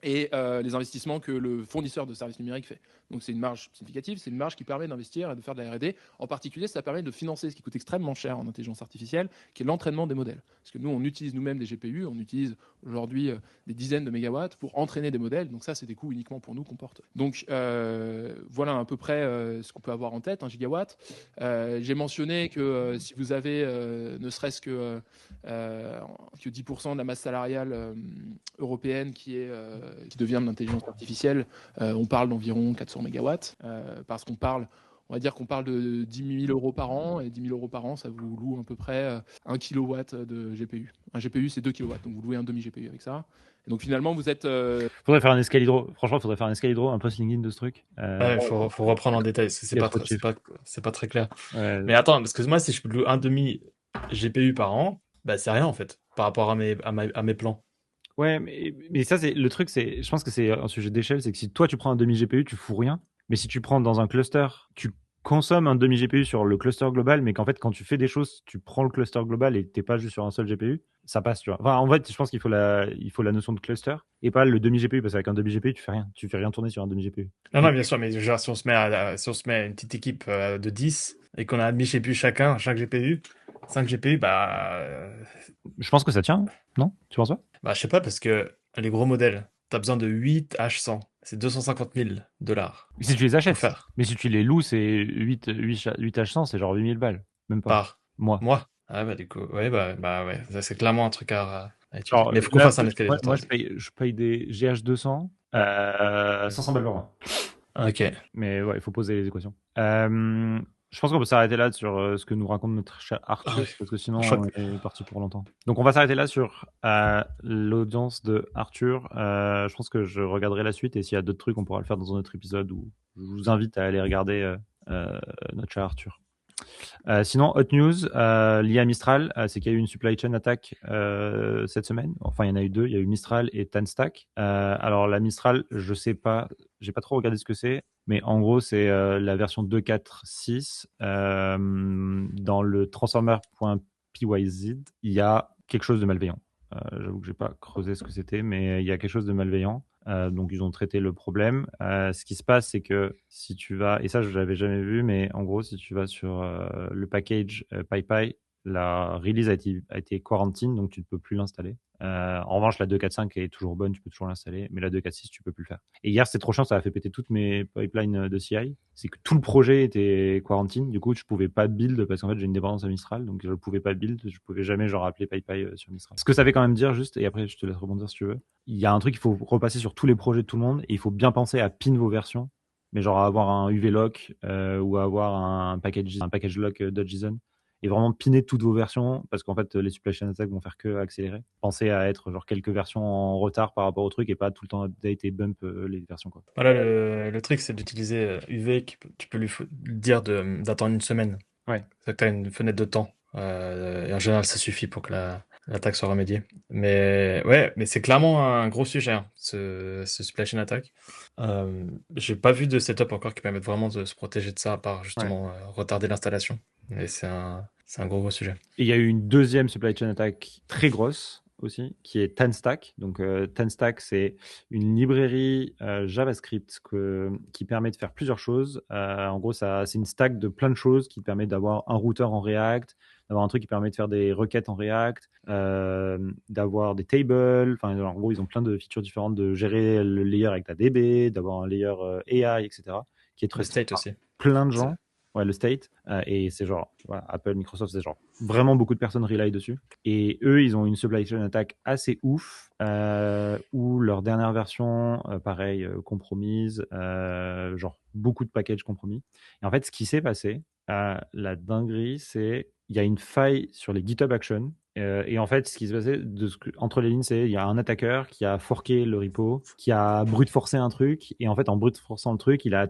et les investissements que le fournisseur de services numériques fait. Donc c'est une marge significative, c'est une marge qui permet d'investir et de faire de la R&D. En particulier, ça permet de financer ce qui coûte extrêmement cher en intelligence artificielle, qui est l'entraînement des modèles. Parce que nous, on utilise nous-mêmes des GPU, on utilise aujourd'hui des dizaines de mégawatts pour entraîner des modèles. Donc ça, c'est des coûts uniquement pour nous qu'on porte. Donc voilà à peu près ce qu'on peut avoir en tête, 1 gigawatt. J'ai mentionné que si vous avez ne serait-ce que 10% de la masse salariale européenne qui devient de l'intelligence artificielle, on parle d'environ 400 mégawatts, parce qu'on va dire qu'on parle de 10 000 euros par an, et 10 000 euros par an, ça vous loue à peu près 1 kilowatt de GPU. Un GPU, c'est 2 kilowatts, donc vous louez un demi-GPU avec ça. Et donc finalement, vous êtes... Faudrait faire un escalier franchement, faudrait faire un escalier un post LinkedIn de ce truc. Ouais, faut reprendre en détail, c'est pas très clair. Ouais. Mais attends, parce que moi, si je loue un demi GPU par an, bah c'est rien en fait, par rapport à mes plans. Ouais, mais ça, c'est le truc, je pense que c'est un sujet d'échelle, c'est que si toi tu prends un demi GPU, tu fous rien. Mais si tu prends dans un cluster, tu consommes un demi GPU sur le cluster global, mais qu'en fait, quand tu fais des choses, tu prends le cluster global et t'es pas juste sur un seul GPU, ça passe, tu vois. Enfin, en fait, je pense qu'il faut la notion de cluster et pas le demi GPU, parce qu'avec un demi GPU, tu fais rien tourner sur un demi GPU. Non, bien sûr, mais genre, si on se met à une petite équipe de 10 et qu'on a un demi GPU chacun, chaque GPU, 5 GPU, bah. Je pense que ça tient, non? Tu penses pas? Bah, je sais pas, parce que les gros modèles, t'as besoin de 8 H100, c'est 250 000 $. Si tu les achètes, faire. mais si tu les loues, c'est 8 H100, c'est genre 8000 balles. Même pas. Par mois. Ah, bah, du coup, ouais, bah, ouais, ça, c'est clairement un truc à étudier. Mais il faut qu'on fasse un escalier. Moi, je paye des GH200, 500 balles par mois. Ok. Mais ouais, il faut poser les équations. Je pense qu'on peut s'arrêter là sur ce que nous raconte notre cher Arthur, parce que sinon on est parti pour longtemps. Donc on va s'arrêter là sur l'audience de Arthur. Je pense que je regarderai la suite, et s'il y a d'autres trucs, on pourra le faire dans un autre épisode où je vous invite à aller regarder notre cher Arthur. Sinon, hot news lié à Mistral, c'est qu'il y a eu une supply chain attack cette semaine. Enfin, il y en a eu 2. Il y a eu Mistral et Tanstack. Alors, la Mistral, je sais pas, j'ai pas trop regardé ce que c'est, mais en gros, c'est la version 2.4.6. Dans le transformer.pyz, il y a quelque chose de malveillant. J'avoue que j'ai pas creusé ce que c'était, mais il y a quelque chose de malveillant. Donc ils ont traité le problème. Ce qui se passe, c'est que si tu vas, et ça je l'avais jamais vu, mais en gros si tu vas sur le package PyPy, la release a été quarantine, donc tu ne peux plus l'installer. En revanche, la 2.4.5 est toujours bonne, tu peux toujours l'installer, mais la 2.4.6 tu peux plus le faire. Et hier c'était trop chiant, ça a fait péter toutes mes pipelines de CI. C'est que tout le projet était quarantine, du coup je pouvais pas build parce qu'en fait j'ai une dépendance à Mistral, donc je pouvais pas build, je pouvais jamais genre appeler PyPy sur Mistral. Ce que ça veut quand même dire juste, et après je te laisse rebondir si tu veux, il y a un truc, il faut repasser sur tous les projets de tout le monde, et il faut bien penser à pin vos versions, mais genre à avoir un UV lock ou à avoir un package lock .json, et vraiment piner toutes vos versions, parce qu'en fait les supply chain attacks vont faire que accélérer. Pensez à être genre quelques versions en retard par rapport au truc, et pas tout le temps update et bump les versions, quoi. Voilà, le truc c'est d'utiliser UV, tu peux lui dire d'attendre une semaine. Ouais. C'est que tu as une fenêtre de temps. Et en général, ça suffit pour que l'attaque soit remédiée. Mais ouais, mais c'est clairement un gros sujet, hein, ce supply chain attack. J'ai pas vu de setup encore qui permette vraiment de se protéger de ça, à part justement retarder l'installation. Et c'est un gros sujet. Et il y a eu une deuxième supply chain attack très grosse aussi, qui est TanStack. Donc, TanStack, c'est une librairie JavaScript qui permet de faire plusieurs choses. En gros, c'est une stack de plein de choses qui permet d'avoir un routeur en React, d'avoir un truc qui permet de faire des requêtes en React, d'avoir des tables. Enfin, en gros, ils ont plein de features différentes, de gérer le layer avec ta DB, d'avoir un layer AI, etc., qui est très Le state aussi. plein de gens. Ouais, le state. Et c'est genre, voilà, Apple, Microsoft, c'est genre vraiment beaucoup de personnes rely dessus. Et eux, ils ont une supply chain attack assez ouf, où leur dernière version, pareil, compromise, genre beaucoup de packages compromis. Et en fait, ce qui s'est passé, la dinguerie, c'est il y a une faille sur les GitHub Actions. Et en fait, ce qui s'est passé entre les lignes, c'est il y a un attaqueur qui a forqué le repo, qui a brute forcé un truc, et en fait, en brute forçant le truc, il a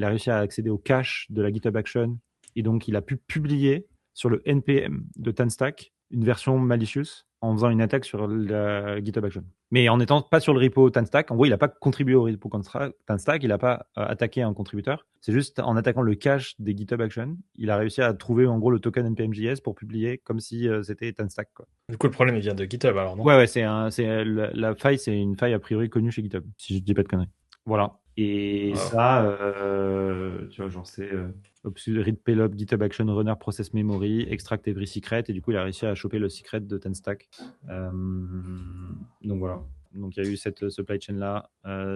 réussi à accéder au cache de la GitHub Action, et donc il a pu publier sur le NPM de TanStack une version malicious en faisant une attaque sur la GitHub Action. Mais en n'étant pas sur le repo TanStack, en gros, il n'a pas contribué au repo TanStack, il n'a pas attaqué un contributeur. C'est juste en attaquant le cache des GitHub Action, il a réussi à trouver en gros le token NPM.js pour publier comme si c'était TanStack, quoi. Du coup, le problème, il vient de GitHub, alors, non? Ouais, la faille, c'est une faille a priori connue chez GitHub, si je dis pas de conneries. Voilà. Et ça, tu vois, genre c'est read payload GitHub Action Runner Process Memory, extract every secret, et du coup, il a réussi à choper le secret de TanStack. Donc voilà. Donc il y a eu cette supply chain là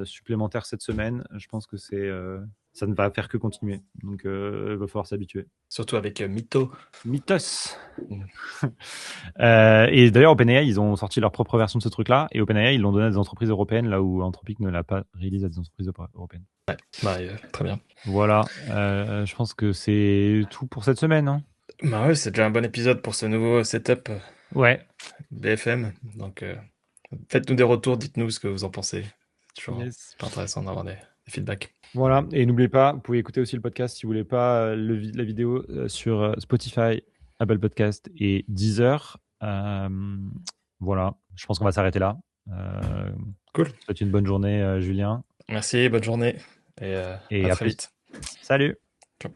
supplémentaire cette semaine. Je pense que ça ne va faire que continuer. Donc il va falloir s'habituer. Surtout avec Mythos. Mythos. Et d'ailleurs, OpenAI, ils ont sorti leur propre version de ce truc-là, et OpenAI, ils l'ont donné à des entreprises européennes, là où Anthropic ne l'a pas release à des entreprises européennes. Ouais, très bien. Voilà, je pense que c'est tout pour cette semaine. Hein. Bah ouais, c'est déjà un bon épisode pour ce nouveau setup Ouais. BFM. Donc, faites-nous des retours, dites-nous ce que vous en pensez. C'est toujours super intéressant d'avoir des feedbacks. Voilà, et n'oubliez pas, vous pouvez écouter aussi le podcast si vous voulez pas la vidéo sur Spotify, Apple Podcast et Deezer. Voilà, je pense qu'on va s'arrêter là. Cool. Je te souhaite une bonne journée, Julien. Merci, bonne journée et à à très plus. vite. Salut. Ciao.